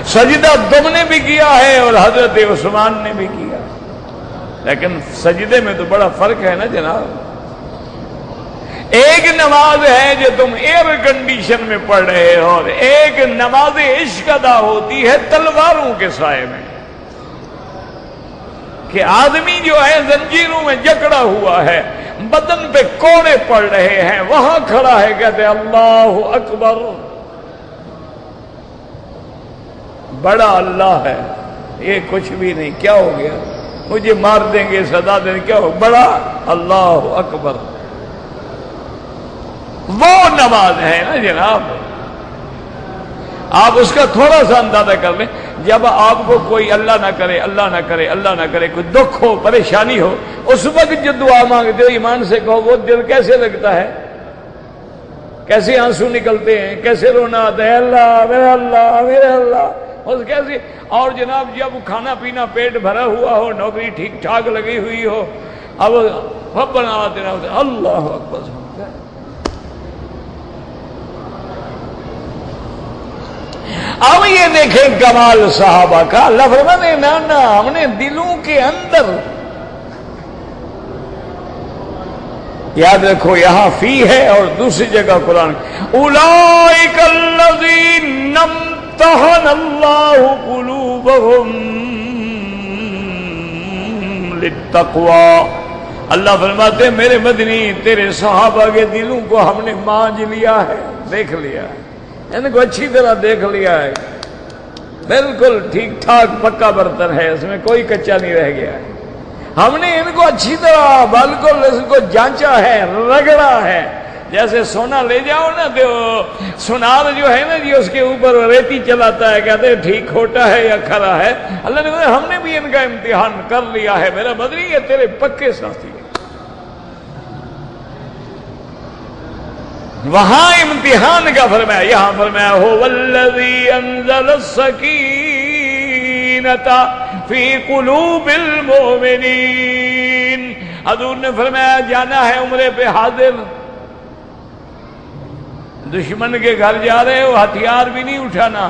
سجدہ تم نے بھی کیا ہے اور حضرت عثمان نے بھی کیا، لیکن سجدے میں تو بڑا فرق ہے نا جناب۔ ایک نماز ہے جو تم ایئر کنڈیشن میں پڑھ رہے ہو، اور ایک نماز عشق ادا ہوتی ہے تلواروں کے سائے میں، کہ آدمی جو ہے زنجیروں میں جکڑا ہوا ہے، بدن پہ کوڑے پڑ رہے ہیں، وہاں کھڑا ہے کہتے اللہ اکبر، بڑا اللہ ہے، یہ کچھ بھی نہیں، کیا ہو گیا مجھے مار دیں گے سزا دیں گے، کیا ہو، بڑا اللہ اکبر۔ وہ نماز ہے نا جناب۔ آپ اس کا تھوڑا سا اندازہ کر لیں، جب آپ کو کوئی اللہ نہ کرے اللہ نہ کرے اللہ نہ کرے کوئی دکھ ہو، پریشانی ہو، اس وقت جو دعا مانگتے ہو ایمان سے کہو، وہ دل کیسے لگتا ہے، کیسے آنسو نکلتے ہیں، کیسے رونا آتا ہے، اللہ میرا اللہ میرا اللہ، بس کیسے۔ اور جناب جب کھانا پینا پیٹ بھرا ہوا ہو، نوکری ٹھیک ٹھاک لگی ہوئی ہو، اب ربنا آتنا اللہ اکبر۔ اب یہ دیکھیں کمال صحابہ کا، اللہ فرماتے ہیں نا ہم نے دلوں کے اندر، یاد رکھو یہاں فی ہے اور دوسری جگہ قرآن اولئک الذین امتحن اللہ قلوبہم للتقوی۔ اللہ فرماتے ہیں میرے مدنی تیرے صحابہ کے دلوں کو ہم نے مانج لیا ہے، دیکھ لیا ہے، ان کو اچھی طرح دیکھ لیا ہے، بالکل ٹھیک ٹھاک پکا برتن ہے، اس میں کوئی کچا نہیں رہ گیا ہے۔ ہم نے ان کو اچھی طرح بالکل اس کو جانچا ہے، رگڑا ہے، جیسے سونا لے جاؤ نا تو سونار جو ہے نا جی اس کے اوپر ریتی چلاتا ہے، کہتے ہیں ٹھیک کھوٹا ہے یا کھرا ہے۔ اللہ نے کہا ہم نے بھی ان کا امتحان کر لیا ہے میرا بدری، یہ تیرے پکے ساتھی ہے۔ وہاں امتحان کا فرمایا، یہاں فرمایا هو الذی انزل السکینۃ فی قلوب المؤمنین۔ حضور نے فرمایا جانا ہے عمرے پہ حاضر، دشمن کے گھر جا رہے ہو، ہتھیار بھی نہیں اٹھانا،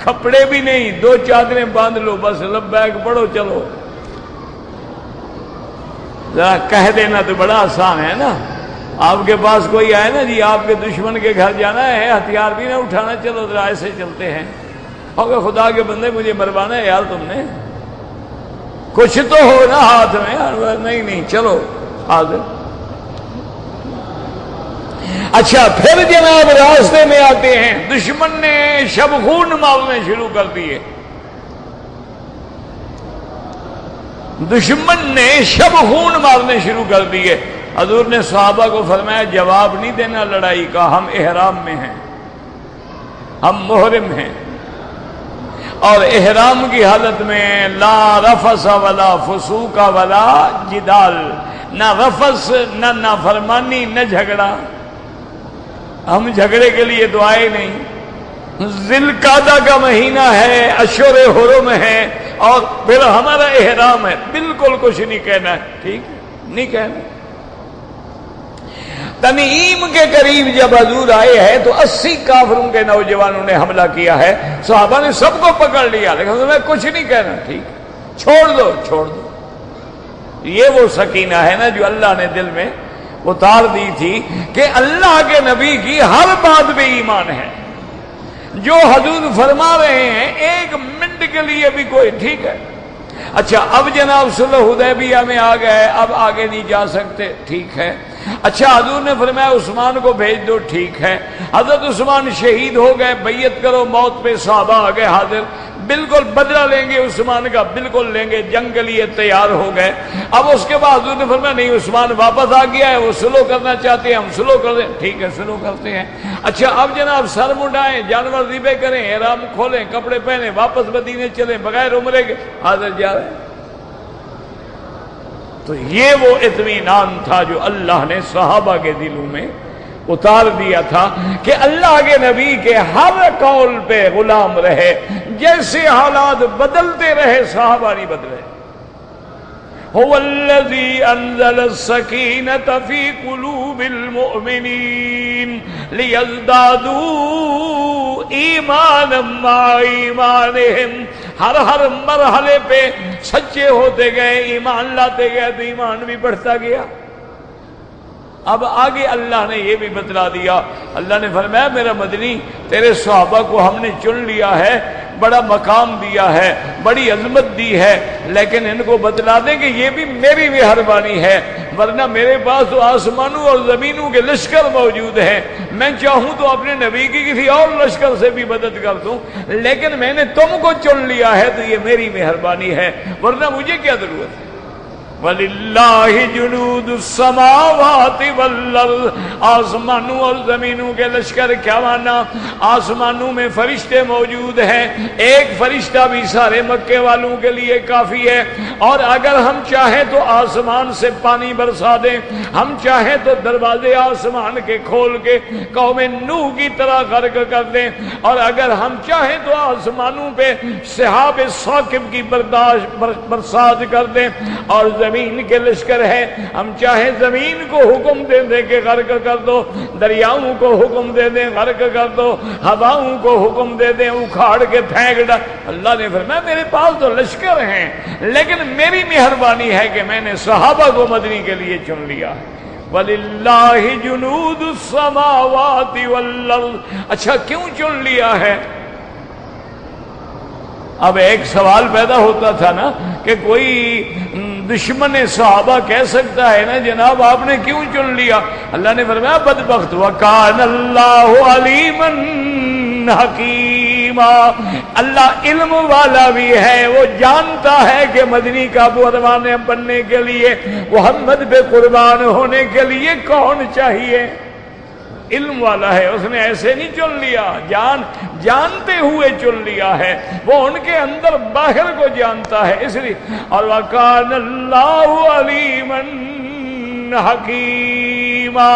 کپڑے بھی نہیں، 2 چادریں باندھ لو بس، لبیک پڑھو چلو۔ ذرا کہہ دینا تو بڑا آسان ہے نا۔ آپ کے پاس کوئی آئے نا جی آپ کے دشمن کے گھر جانا ہے، ہتھیار بھی نہ اٹھانا، چلو ذرا ایسے چلتے ہیں، اور خدا کے بندے مجھے مروانا ہے یار، تم نے کچھ تو ہو نا ہاتھ میں، نہیں چلو حاضر۔ اچھا پھر جناب راستے میں آتے ہیں، دشمن نے شب خون مارنے شروع کر دیے، دشمن نے شب خون مارنے شروع کر دیے۔ حضور نے صحابہ کو فرمایا جواب نہیں دینا لڑائی کا، ہم احرام میں ہیں، ہم محرم ہیں، اور احرام کی حالت میں لا رفث ولا فسوق ولا جدال، نہ رفث نہ نافرمانی نہ جھگڑا، ہم جھگڑے کے لیے تو آئے نہیں۔ ذی القعدہ کا مہینہ ہے، اشہر حرم ہے، اور پھر ہمارا احرام ہے، بالکل کچھ نہیں کہنا ہے، ٹھیک نہیں کہنا۔ تنعیم کے قریب جب حضور آئے ہیں تو 80 کافروں کے نوجوانوں نے حملہ کیا ہے، صحابہ نے سب کو پکڑ لیا، لیکن میں کچھ نہیں کہنا، ٹھیک چھوڑ دو۔ یہ وہ سکینہ ہے نا جو اللہ نے دل میں اتار دی تھی کہ اللہ کے نبی کی ہر بات پہ ایمان ہے، جو حضور فرما رہے ہیں 1 منٹ کے لیے بھی کوئی، ٹھیک ہے۔ اچھا اب جناب صلح حدیبیہ میں آ گئے، اب آگے نہیں جا سکتے، ٹھیک ہے۔ اچھا حضور نے فرمایا عثمان کو بھیج دو، ٹھیک ہے۔ حضرت عثمان شہید ہو گئے، بیعت کرو موت پہ، صحابہ آ گئے حاضر، بالکل بدلہ لیں گے عثمان کا، بالکل لیں گے، جنگ کے لیے تیار ہو گئے۔ اب اس کے بعد حضور نے فرمایا نہیں عثمان واپس آ گیا ہے، وہ سلو کرنا چاہتے ہیں، ہم سلو کر دیں، ٹھیک ہے سلو کرتے ہیں۔ اچھا اب جناب سر مڈائیں، جانور ذبح کریں، احرام کھولیں، کپڑے پہنیں، واپس مدینے چلیں بغیر عمرے کے، حاضر جا رہے ہیں۔ تو یہ وہ اطمینان تھا جو اللہ نے صحابہ کے دلوں میں اتار دیا تھا کہ اللہ کے نبی کے ہر قول پہ غلام رہے، جیسے حالات بدلتے رہے صحابہ نہیں بدلے۔ هو الذي انزل السكينة في قلوب المؤمنين ليزدادوا ایمانا مع ایمانهم، ہر مرحلے پہ سچے ہوتے گئے، ایمان لاتے گئے تو ایمان بھی بڑھتا گیا۔ اب آگے اللہ نے یہ بھی بتلا دیا، اللہ نے فرمایا میرا مدنی تیرے صحابہ کو ہم نے چن لیا ہے، بڑا مقام دیا ہے، بڑی عظمت دی ہے، لیکن ان کو بتلا دیں کہ یہ بھی میری مہربانی ہے، ورنہ میرے پاس تو آسمانوں اور زمینوں کے لشکر موجود ہیں، میں چاہوں تو اپنے نبی کی کسی اور لشکر سے بھی مدد کر دوں، لیکن میں نے تم کو چن لیا ہے تو یہ میری مہربانی ہے، ورنہ مجھے کیا ضرورت ہے۔ وَلِلَّهِ جُنُودُ السَّمَاوَاتِ وَالْأَرْضِ، آسمانوں اور زمینوں کے لشکر کیا مانا؟ آسمانوں میں فرشتے موجود ہیں، ایک فرشتہ بھی سارے مکے والوں کے لیے کافی ہے، اور اگر ہم چاہیں تو آسمان سے پانی برسا دیں، ہم چاہیں تو دروازے آسمان کے کھول کے قوم نوح کی طرح غرق کر دیں، اور اگر ہم چاہیں تو آسمانوں پہ سحاب ثاقب کی برسات کر دیں، اور زمین کے لشکر ہے، ہم چاہیں زمین کو حکم دے دیں کہ غرق کر دو، دریاؤں کو حکم دے دیں غرق کر دو، ہواؤں کو حکم دے دیں اکھاڑ کے پھینک ڈال۔ اللہ نے فرمایا میرے پاس تو لشکر ہیں، لیکن میری مہربانی ہے کہ میں نے صحابہ کو مدنی کے لیے چن لیا ہے۔ وَلِلَّهِ جُنُودُ السَّمَاوَاتِ وَالْأَرْضِ، اچھا کیوں چن لیا ہے؟ اب ایک سوال پیدا ہوتا تھا نا کہ کوئی دشمن صحابہ کہہ سکتا ہے نا جناب آپ نے کیوں چن لیا؟ اللہ نے فرمایا بدبخت وَكَانَ اللَّهُ عَلِيمًا حَكِيمًا، اللہ علم والا بھی ہے، وہ جانتا ہے کہ مدنی کا پروانہ بننے کے لیے، محمد پہ قربان ہونے کے لیے کون چاہیے، علم والا ہے، اس نے ایسے نہیں چن لیا، جانتے ہوئے چن لیا ہے، وہ ان کے اندر باہر کو جانتا ہے، اس لیے۔ اور وَكَانَ اللَّهُ عَلِيمًا حَكِيمًا،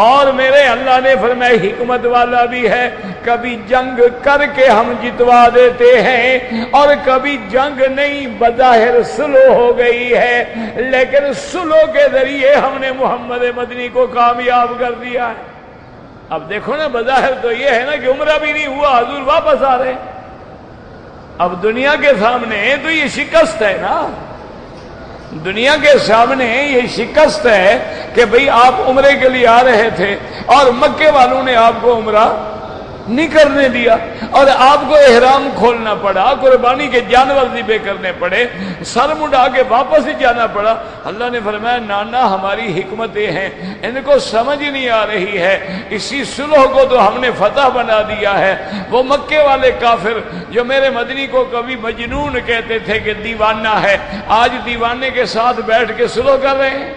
اور میرے اللہ نے فرمایا حکمت والا بھی ہے، کبھی جنگ کر کے ہم جتوا دیتے ہیں، اور کبھی جنگ نہیں بظاہر سلو ہو گئی ہے، لیکن سلو کے ذریعے ہم نے محمد مدنی کو کامیاب کر دیا ہے۔ اب دیکھو نا، بظاہر تو یہ ہے نا کہ عمرہ بھی نہیں ہوا، حضور واپس آ رہے. اب دنیا کے سامنے تو یہ شکست ہے نا، دنیا کے سامنے یہ شکست ہے کہ بھئی آپ عمرے کے لیے آ رہے تھے اور مکے والوں نے آپ کو عمرہ نہیں کرنے دیا، اور آپ کو احرام کھولنا پڑا، قربانی کے جانور ذبح کرنے پڑے، سر مڈا کے واپس ہی جانا پڑا. اللہ نے فرمایا نانا ہماری حکمتیں ہیں، ان کو سمجھ نہیں آ رہی ہے. اسی صلح کو تو ہم نے فتح بنا دیا ہے. وہ مکے والے کافر جو میرے مدنی کو کبھی مجنون کہتے تھے کہ دیوانہ ہے، آج دیوانے کے ساتھ بیٹھ کے صلح کر رہے ہیں.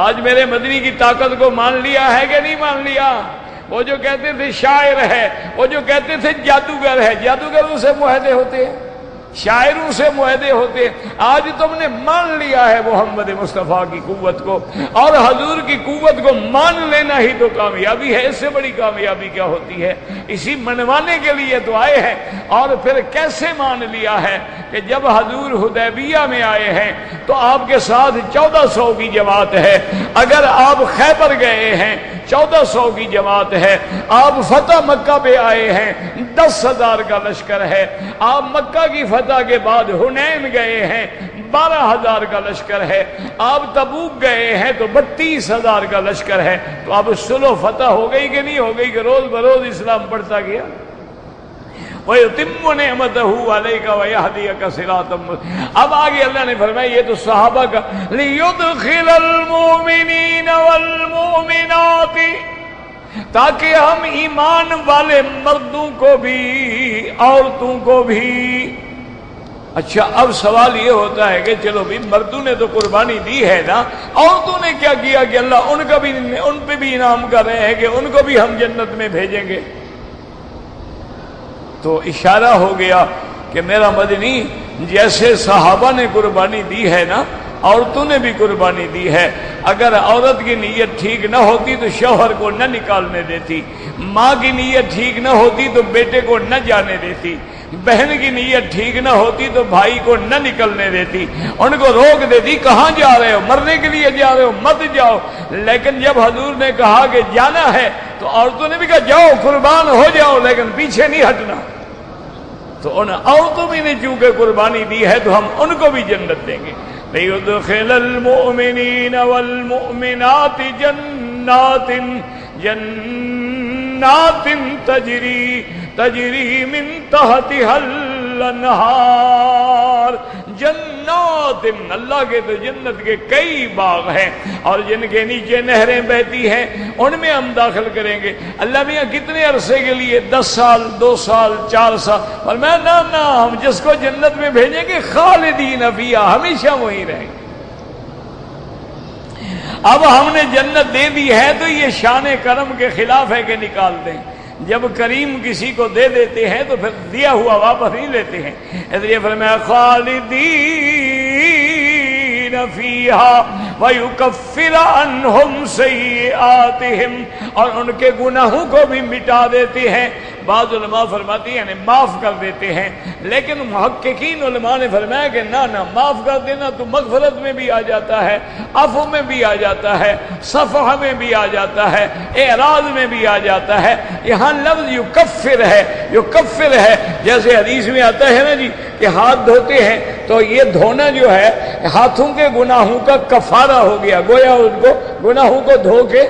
آج میرے مدنی کی طاقت کو مان لیا ہے کہ نہیں مان لیا؟ وہ جو کہتے تھے شاعر ہے، وہ جو کہتے تھے جادوگر ہے، جادوگروں سے معاہدے ہوتے ہیں، شاعروں سے معاہدے ہوتے ہیں. آج تم نے مان لیا ہے محمد مصطفیٰ کی قوت کو، اور حضور کی قوت کو مان لینا ہی تو کامیابی ہے. اس سے بڑی کامیابی کیا ہوتی ہے؟ اسی منوانے کے لیے تو آئے ہیں. اور پھر کیسے مان لیا ہے کہ جب حضور حدیبیہ میں آئے ہیں تو آپ کے ساتھ 1400 کی جماعت ہے. اگر آپ خیبر گئے ہیں 1400 کی جماعت ہے. آپ فتح مکہ پہ آئے ہیں 10,000 کا لشکر ہے. آپ مکہ کی فتح کے بعد حنین گئے ہیں 12,000 کا لشکر ہے. آپ تبوک گئے ہیں تو 32,000 کا لشکر ہے. تو اب صلح فتح ہو گئی کہ نہیں ہو گئی کہ روز بروز اسلام بڑھتا گیا؟ وَيُتِمُّ نِعْمَتَهُ عَلَيْكَ وَيَهْدِيَكَ صِرَاطًا. اب آگے اللہ نے فرمایا یہ تو صحابہ کا لِيُدْخِلَ الْمُؤْمِنِينَ وَالْمُؤْمِنَاتِ، تاکہ ہم ایمان والے مردوں کو بھی عورتوں کو بھی. اچھا اب سوال یہ ہوتا ہے کہ چلو بھی مردوں نے تو قربانی دی ہے نا، عورتوں نے کیا کیا کہ اللہ ان پہ بھی انعام کر رہے ہیں کہ ان کو بھی ہم جنت میں بھیجیں گے؟ تو اشارہ ہو گیا کہ میرا مدنی جیسے صحابہ نے قربانی دی ہے نا، عورتوں نے بھی قربانی دی ہے. اگر عورت کی نیت ٹھیک نہ ہوتی تو شوہر کو نہ نکالنے دیتی، ماں کی نیت ٹھیک نہ ہوتی تو بیٹے کو نہ جانے دیتی، بہن کی نیت ٹھیک نہ ہوتی تو بھائی کو نہ نکلنے دیتی، ان کو روک دیتی. کہاں جا رہے ہو؟ مرنے کے لیے جا رہے ہو؟ مت جاؤ. لیکن جب حضور نے کہا کہ جانا ہے تو عورتوں نے بھی کہا جاؤ قربان ہو جاؤ لیکن پیچھے نہیں ہٹنا. تو ان عورتوں بھی نے چونکہ قربانی دی ہے تو ہم ان کو بھی جنت دیں گے. لِيُدْخِلَ الْمُؤْمِنِينَ وَالْمُؤْمِنَاتِ جَنَّاتٍ تَجْرِي مِن تَحْتِهَا الْأَنْهَارُ. جنات، اللہ کے تو جنت کے کئی باغ ہیں اور جن کے نیچے نہریں بہتی ہیں، ان میں ہم داخل کریں گے. اللہ میاں کتنے عرصے کے لیے؟ 10 سال 2 سال 4 سال. اور میں نہ ہم جس کو جنت میں بھیجیں گے خالدین فیہا، ہمیشہ وہیں رہیں گے. اب ہم نے جنت دے دی ہے تو یہ شان کرم کے خلاف ہے کہ نکال دیں. جب کریم کسی کو دے دیتے ہیں تو پھر دیا ہوا واپس نہیں لیتے ہیں. اس لیے فرمایا خالدین فیہا وَيُكَفِّرَ عَنْهُمْ سَيِّئَاتِهِمْ، اور ان کے گناہوں کو بھی مٹا دیتے ہیں. بعض علماء فرماتے ہیں یعنی معاف کر دیتے ہیں، لیکن محققین علماء نے فرمایا کہ نہ معاف کر دینا تو مغفرت میں بھی آ جاتا ہے، عفو میں بھی آ جاتا ہے، صفح میں بھی آ جاتا ہے، اعراض میں بھی آ جاتا ہے. یہاں لفظ یکفر ہے، یکفر ہے. جیسے حدیث میں آتا ہے نا جی کہ ہاتھ دھوتے ہیں تو یہ دھونا جو ہے ہاتھوں کے گناہوں کا کفارہ ہو گیا، گویا ان کو گناہوں کو دھو کے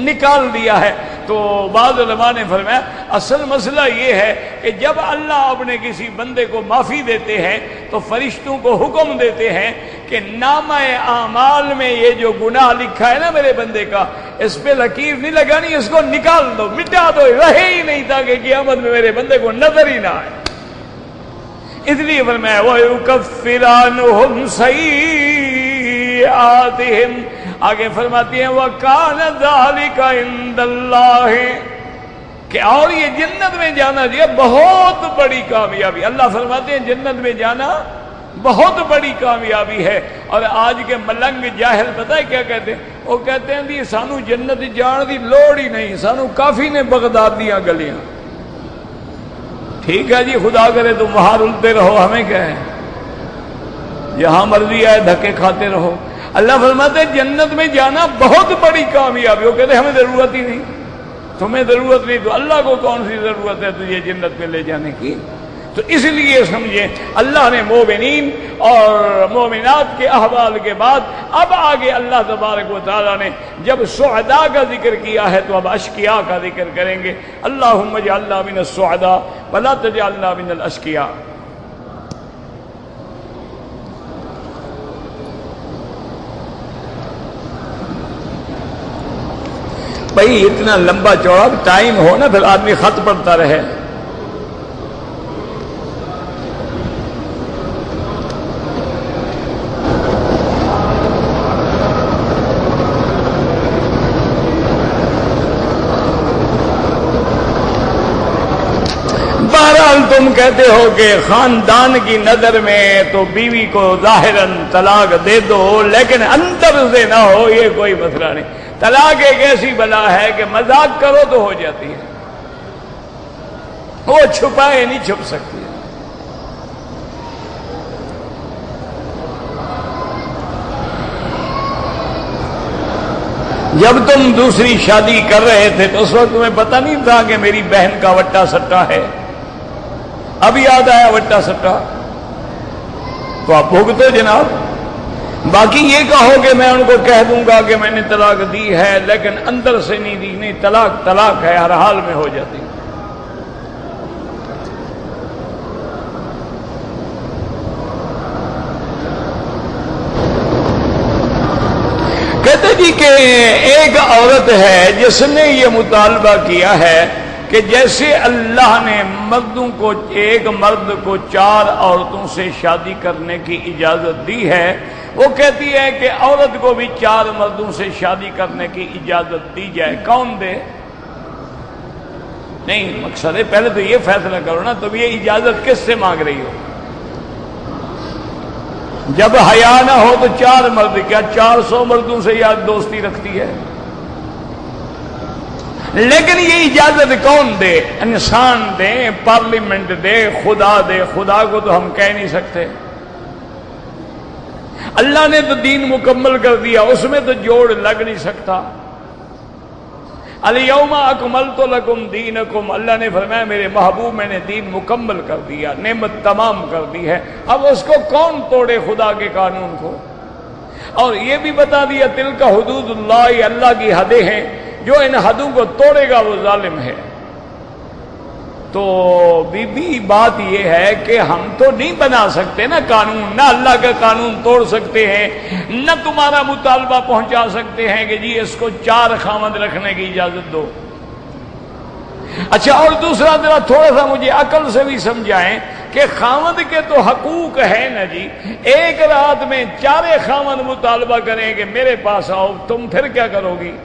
نکال دیا ہے. تو بعض علماء نے فرمایا اصل مسئلہ یہ ہے کہ جب اللہ اپنے کسی بندے کو معافی دیتے ہیں تو فرشتوں کو حکم دیتے ہیں کہ نامہ اعمال میں یہ جو گناہ لکھا ہے نا میرے بندے کا، اس پہ لکیر نہیں لگانی، اس کو نکال دو، مٹا دو، رہے ہی نہیں تاکہ قیامت میں میرے بندے کو نظر ہی نہ آئے. اس لیے فرمایا وَيُكَفِّرَ عَنْهُمْ سَيِّئَاتِهِمْ. آگے فرماتی ہیں وَكَانَ ذَلِكَ عِندَ اللَّهِ، کہ اور یہ جنت میں جانا جو ہے بہت بڑی کامیابی. اللہ فرماتے ہیں جنت میں جانا بہت بڑی کامیابی ہے. اور آج کے ملنگ جاہل پتہ ہے کیا کہتے ہیں؟ وہ کہتے ہیں کہ سانو جنت جان دی لوڑ ہی نہیں، سانو کافی نے بغداد دیاں گلیاں. ٹھیک ہے جی، خدا کرے تو وہاں رلتے رہو، ہمیں کیا ہے، جہاں مرضی آئے دھکے کھاتے رہو. اللہ فرماتے ہیں جنت میں جانا بہت بڑی کامیابی. وہ کہتے ہیں ہمیں ضرورت ہی نہیں، تمہیں ضرورت نہیں تو اللہ کو کون سی ضرورت ہے تجھے جنت میں لے جانے کی؟ تو اس لیے سمجھے اللہ نے مومنین اور مومنات کے احوال کے بعد اب آگے اللہ تبارک و تعالیٰ نے جب سعداء کا ذکر کیا ہے تو اب اشقیاء کا ذکر کریں گے. اللہم اجعلنا من السعداء ولا تجعلنا من الاشقیاء. بھائی اتنا لمبا چوڑا ٹائم ہو نا پھر آدمی خط پڑھتا رہے. بہرحال تم کہتے ہو کہ خاندان کی نظر میں تو بیوی کو ظاہراً طلاق دے دو لیکن اندر سے نہ ہو، یہ کوئی مسئلہ نہیں. طلاق ایک ایسی بلا ہے کہ مذاق کرو تو ہو جاتی ہے، وہ چھپائے نہیں چھپ سکتی. جب تم دوسری شادی کر رہے تھے تو اس وقت تمہیں پتہ نہیں تھا کہ میری بہن کا وٹا سٹا ہے؟ اب یاد آیا وٹا سٹا تو آپ بھگتو جناب. باقی یہ کہو کہ میں ان کو کہہ دوں گا کہ میں نے طلاق دی ہے لیکن اندر سے نہیں دی، نہیں، طلاق طلاق ہے، ہر حال میں ہو جاتی. کہتے جی کہ ایک عورت ہے جس نے یہ مطالبہ کیا ہے کہ جیسے اللہ نے مردوں کو، ایک مرد کو 4 عورتوں سے شادی کرنے کی اجازت دی ہے، وہ کہتی ہے کہ عورت کو بھی 4 مردوں سے شادی کرنے کی اجازت دی جائے. کون دے؟ نہیں، مقصد ہے پہلے تو یہ فیصلہ کرو نا تم یہ اجازت کس سے مانگ رہی ہو؟ جب حیا نہ ہو تو 4 مرد کیا 400 مردوں سے یاد دوستی رکھتی ہے؟ لیکن یہ اجازت کون دے؟ انسان دے، پارلیمنٹ دے، خدا دے. خدا کو تو ہم کہہ نہیں سکتے. اللہ نے تو دین مکمل کر دیا، اس میں تو جوڑ لگ نہیں سکتا. الیوم اکملت لکم دینکم، اللہ نے فرمایا میرے محبوب میں نے دین مکمل کر دیا، نعمت تمام کر دی ہے. اب اس کو کون توڑے خدا کے قانون کو؟ اور یہ بھی بتا دیا تلک حدود اللہ، اللہ کی حدیں ہیں، جو ان حدوں کو توڑے گا وہ ظالم ہے. تو بی بات یہ ہے کہ ہم تو نہیں بنا سکتے نا قانون، نہ اللہ کا قانون توڑ سکتے ہیں، نہ تمہارا مطالبہ پہنچا سکتے ہیں کہ جی اس کو 4 خاوند رکھنے کی اجازت دو. اچھا، اور دوسرا ذرا تھوڑا سا مجھے عقل سے بھی سمجھائیں کہ خاوند کے تو حقوق ہے نا جی. ایک رات میں 4 خاوند مطالبہ کریں کہ میرے پاس آؤ، تم پھر کیا کرو گی؟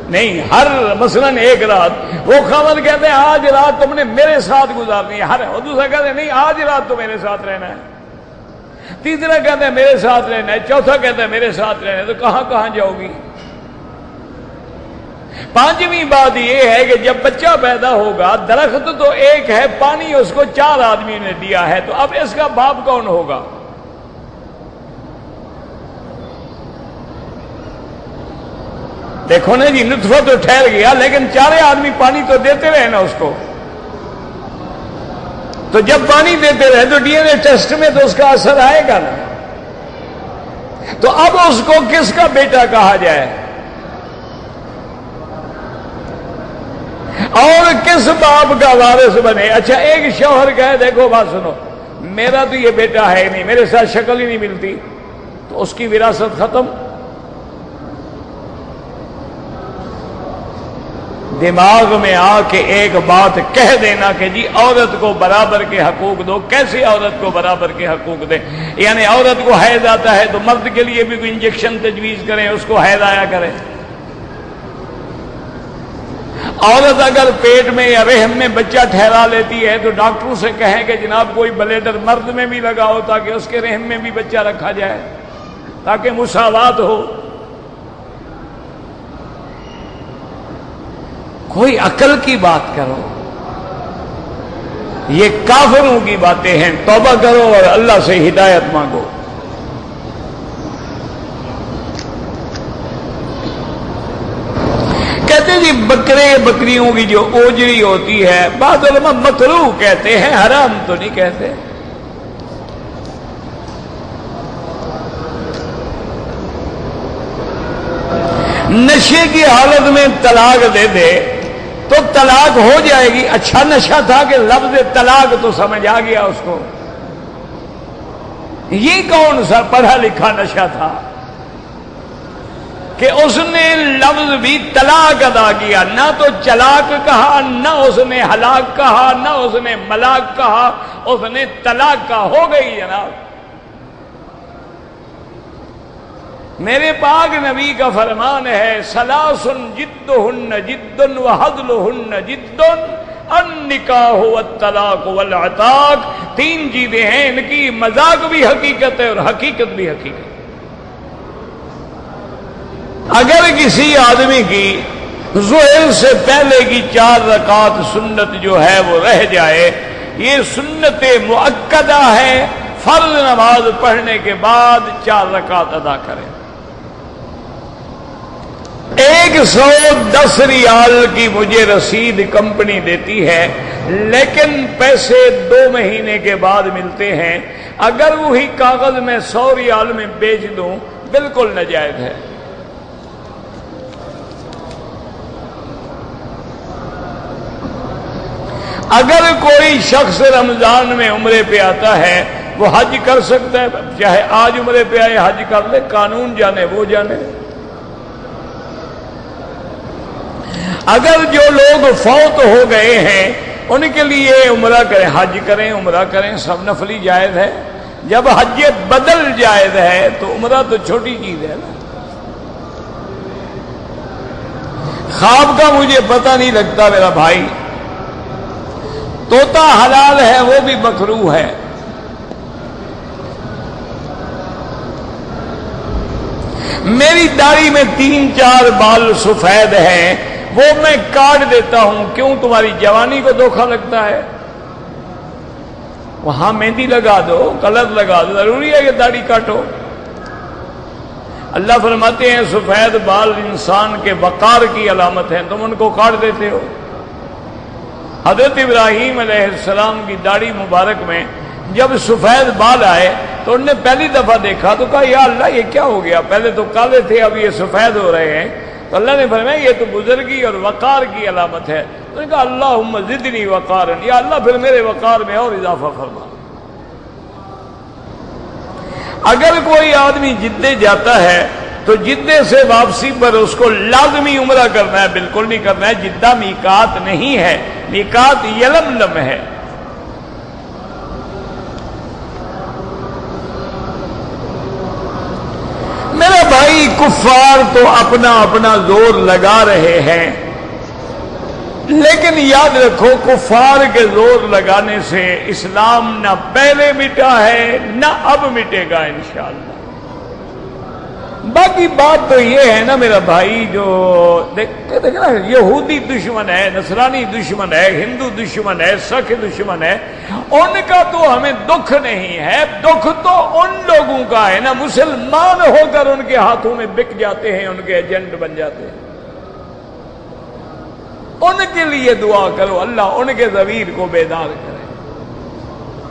نہیں، ہر مثلاً ایک رات وہ خاوند کہتے ہیں آج رات تم نے میرے ساتھ گزارنی ہے، اور دوسرا کہتے ہیں نہیں آج رات تو میرے ساتھ رہنا ہے، تیسرا کہتے ہیں میرے ساتھ رہنا ہے، چوتھا کہتا ہے میرے ساتھ رہنا ہے. تو کہاں کہاں جاؤ گی؟ 5ویں بات یہ ہے کہ جب بچہ پیدا ہوگا، درخت تو ایک ہے، پانی اس کو 4 آدمی نے دیا ہے، تو اب اس کا باپ کون ہوگا؟ دیکھو نا جی، نطفہ تو ٹھہر گیا لیکن 4 آدمی پانی تو دیتے رہے نا اس کو. تو جب پانی دیتے رہے تو ڈی این اے ٹیسٹ میں تو اس کا اثر آئے گا نا. تو اب اس کو کس کا بیٹا کہا جائے اور کس باپ کا وارث بنے؟ اچھا، ایک شوہر کہے دیکھو بات سنو، میرا تو یہ بیٹا ہے نہیں، میرے ساتھ شکل ہی نہیں ملتی، تو اس کی وراثت ختم. دماغ میں آ کے ایک بات کہہ دینا کہ جی عورت کو برابر کے حقوق دو. کیسے عورت کو برابر کے حقوق دے؟ یعنی عورت کو حیض آتا ہے تو مرد کے لیے بھی کوئی انجیکشن تجویز کریں اس کو حیض آیا کرے. عورت اگر پیٹ میں یا رحم میں بچہ ٹھہرا لیتی ہے تو ڈاکٹروں سے کہیں کہ جناب کوئی بلیڈر مرد میں بھی لگاؤ تاکہ اس کے رحم میں بھی بچہ رکھا جائے، تاکہ مساوات ہو. کوئی عقل کی بات کرو، یہ کافروں کی باتیں ہیں. توبہ کرو اور اللہ سے ہدایت مانگو. جی بکرے بکریوں کی جو اوجری ہوتی ہے بعض علماء مکروہ کہتے ہیں، حرام تو نہیں کہتے۔ نشے کی حالت میں طلاق دے دے تو طلاق ہو جائے گی۔ اچھا نشہ تھا کہ لفظ طلاق تو سمجھ آ گیا اس کو۔ یہ کون سا پڑھا لکھا نشہ تھا کہ اس نے لفظ بھی طلاق ادا کیا، نہ تو چلاک کہا، نہ اس نے ہلاک کہا، نہ اس نے ملاک کہا، اس نے طلاق کہا۔ ہو گئی جناب۔ میرے پاک نبی کا فرمان ہے ثلاث جدہن جد وحدلہن جد النکاح والطلاق والعتاق۔ تین چیزیں ہیں، ان کی مذاق بھی حقیقت ہے اور حقیقت بھی حقیقت۔ اگر کسی آدمی کی ظہر سے پہلے کی 4 رکعت سنت جو ہے وہ رہ جائے، یہ سنت مؤکدہ ہے، فرض نماز پڑھنے کے بعد 4 رکعت ادا کرے۔ 110 ریال کی مجھے رسید کمپنی دیتی ہے، لیکن پیسے 2 مہینے کے بعد ملتے ہیں۔ اگر وہی کاغذ میں 100 ریال میں بیچ دوں بالکل ناجائز ہے۔ اگر کوئی شخص رمضان میں عمرے پہ آتا ہے وہ حج کر سکتا ہے، چاہے آج عمرے پہ آئے حج کر لے، قانون جانے وہ جانے۔ اگر جو لوگ فوت ہو گئے ہیں ان کے لیے عمرہ کریں، حج کریں، عمرہ کریں، سب نفلی جائز ہے۔ جب حج بدل جائز ہے تو عمرہ تو چھوٹی چیز ہے نا۔ خواب کا مجھے پتہ نہیں لگتا میرا بھائی، طوطا حلال ہے وہ بھی مکروہ ہے۔ میری داڑھی میں 3-4 بال سفید ہیں، وہ میں کاٹ دیتا ہوں، کیوں؟ تمہاری جوانی کو دھوکہ لگتا ہے؟ وہاں مہندی لگا دو، کلر لگا دو، ضروری ہے کہ داڑھی کاٹو؟ اللہ فرماتے ہیں سفید بال انسان کے وقار کی علامت ہیں، تم ان کو کاٹ دیتے ہو۔ حضرت ابراہیم علیہ السلام کی داڑھی مبارک میں جب سفید بال آئے تو انہوں نے پہلی دفعہ دیکھا تو کہا یا اللہ یہ کیا ہو گیا، پہلے تو کالے تھے اب یہ سفید ہو رہے ہیں۔ تو اللہ نے فرمایا یہ تو بزرگی اور وقار کی علامت ہے۔ تو نے کہا اللہم زدنی وقارا، یا اللہ پھر میرے وقار میں اور اضافہ فرما۔ اگر کوئی آدمی جدے جاتا ہے تو جدے سے واپسی پر اس کو لازمی عمرہ کرنا ہے، بالکل نہیں کرنا ہے۔ جدہ میقات نہیں ہے، میقات یلملم ہے۔ میرے بھائی کفار تو اپنا اپنا زور لگا رہے ہیں، لیکن یاد رکھو کفار کے زور لگانے سے اسلام نہ پہلے مٹا ہے نہ اب مٹے گا انشاءاللہ۔ باقی بات تو یہ ہے نا میرا بھائی، جو دیکھنا یہودی دشمن ہے، نصرانی دشمن ہے، ہندو دشمن ہے، سکھ دشمن ہے، ان کا تو ہمیں دکھ نہیں ہے، دکھ تو ان لوگوں کا ہے نا مسلمان ہو کر ان کے ہاتھوں میں بک جاتے ہیں، ان کے ایجنٹ بن جاتے ہیں۔ ان کے لیے دعا کرو اللہ ان کے ضمیر کو بیدار کرے،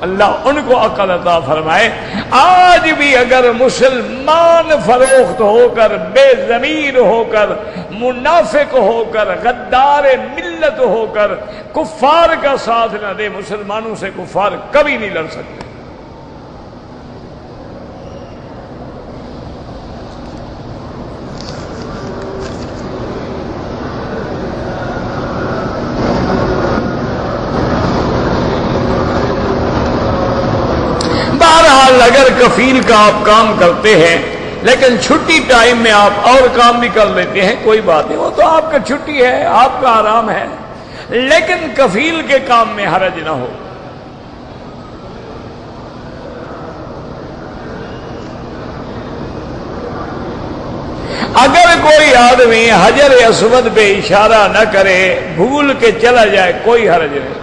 اللہ ان کو عقل عطا فرمائے۔ آج بھی اگر مسلمان فروخت ہو کر، بے ضمیر ہو کر، منافق ہو کر، غدار ملت ہو کر کفار کا ساتھ نہ دے، مسلمانوں سے کفار کبھی نہیں لڑ سکتے۔ اگر کفیل کا آپ کام کرتے ہیں لیکن چھٹی ٹائم میں آپ اور کام بھی کر لیتے ہیں، کوئی بات نہیں، وہ تو آپ کا چھٹی ہے، آپ کا آرام ہے، لیکن کفیل کے کام میں حرج نہ ہو۔ اگر کوئی آدمی حجر اسود پہ اشارہ نہ کرے، بھول کے چلا جائے، کوئی حرج نہیں۔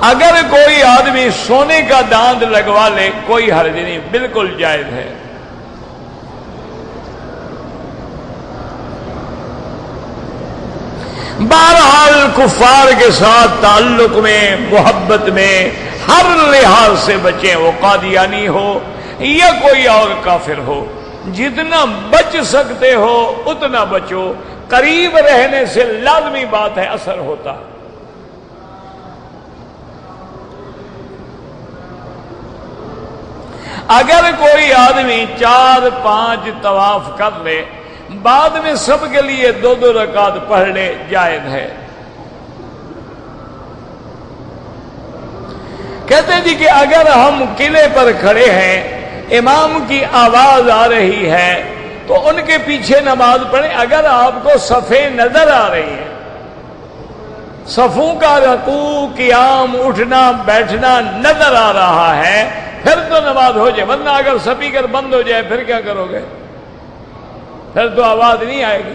اگر کوئی آدمی سونے کا داند لگوا لے، کوئی حرج نہیں، بالکل جائز ہے۔ بہرحال کفار کے ساتھ تعلق میں، محبت میں ہر لحاظ سے بچیں، وہ قادیانی ہو یا کوئی اور کافر ہو، جتنا بچ سکتے ہو اتنا بچو، قریب رہنے سے لازمی بات ہے اثر ہوتا۔ اگر کوئی آدمی 4-5 طواف کر لے، بعد میں سب کے لیے 2 رکعت پڑھ لے، جائز ہے۔ کہتے جی کہ اگر ہم قلعے پر کھڑے ہیں، امام کی آواز آ رہی ہے تو ان کے پیچھے نماز پڑھیں۔ اگر آپ کو صفیں نظر آ رہی ہیں، صفوں کا رکوع، قیام، اٹھنا بیٹھنا نظر آ رہا ہے، پھر تو نماز ہو جائے، ورنہ اگر سپیکر بند ہو جائے پھر کیا کرو گے؟ پھر تو آواز نہیں آئے گی۔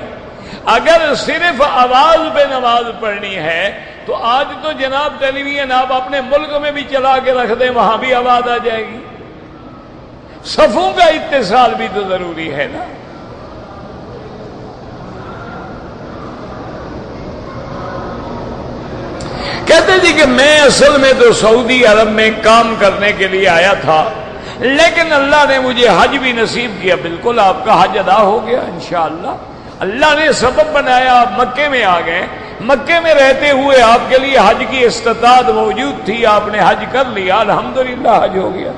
اگر صرف آواز پہ نماز پڑھنی ہے تو آج تو جناب ٹیلی ویژن آپ اپنے ملک میں بھی چلا کے رکھ دیں، وہاں بھی آواز آ جائے گی۔ صفوں کا اتصال بھی تو ضروری ہے نا۔ کہتے جی کہ میں اصل میں تو سعودی عرب میں کام کرنے کے لیے آیا تھا، لیکن اللہ نے مجھے حج بھی نصیب کیا۔ بالکل آپ کا حج ادا ہو گیا انشاءاللہ، اللہ نے سبب بنایا، آپ مکے میں آ گئے، مکے میں رہتے ہوئے آپ کے لیے حج کی استطاعت موجود تھی، آپ نے حج کر لیا، الحمدللہ حج ہو گیا۔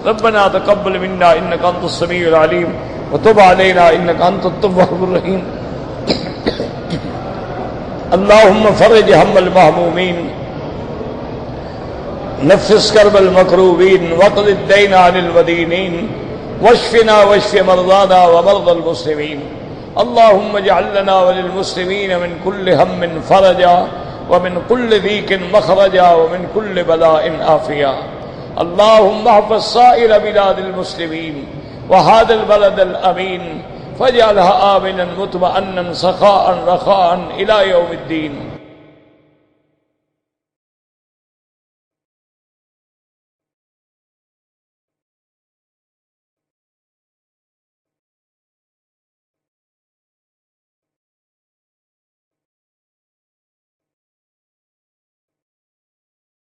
ربنا تقبل منا انک انت السمیع العلیم وتب علینا انک انت التواب الرحیم۔ اللہم فرج ہم المہمومین، نفس کرب المکروبین، واقض الدین عن المدینین، واشفنا واشف مرضانا ومرضى المسلمین۔ اللہم اجعل لنا وللمسلمین من کل ہم فرجا ومن کل ضیق مخرجا ومن کل بلاء عافیا۔ اللہم احفظ سائر بلاد المسلمین وهذا البلد الامین، فاجعلها آمنا مطمئنا سخاء رخاء الى یوم الدین۔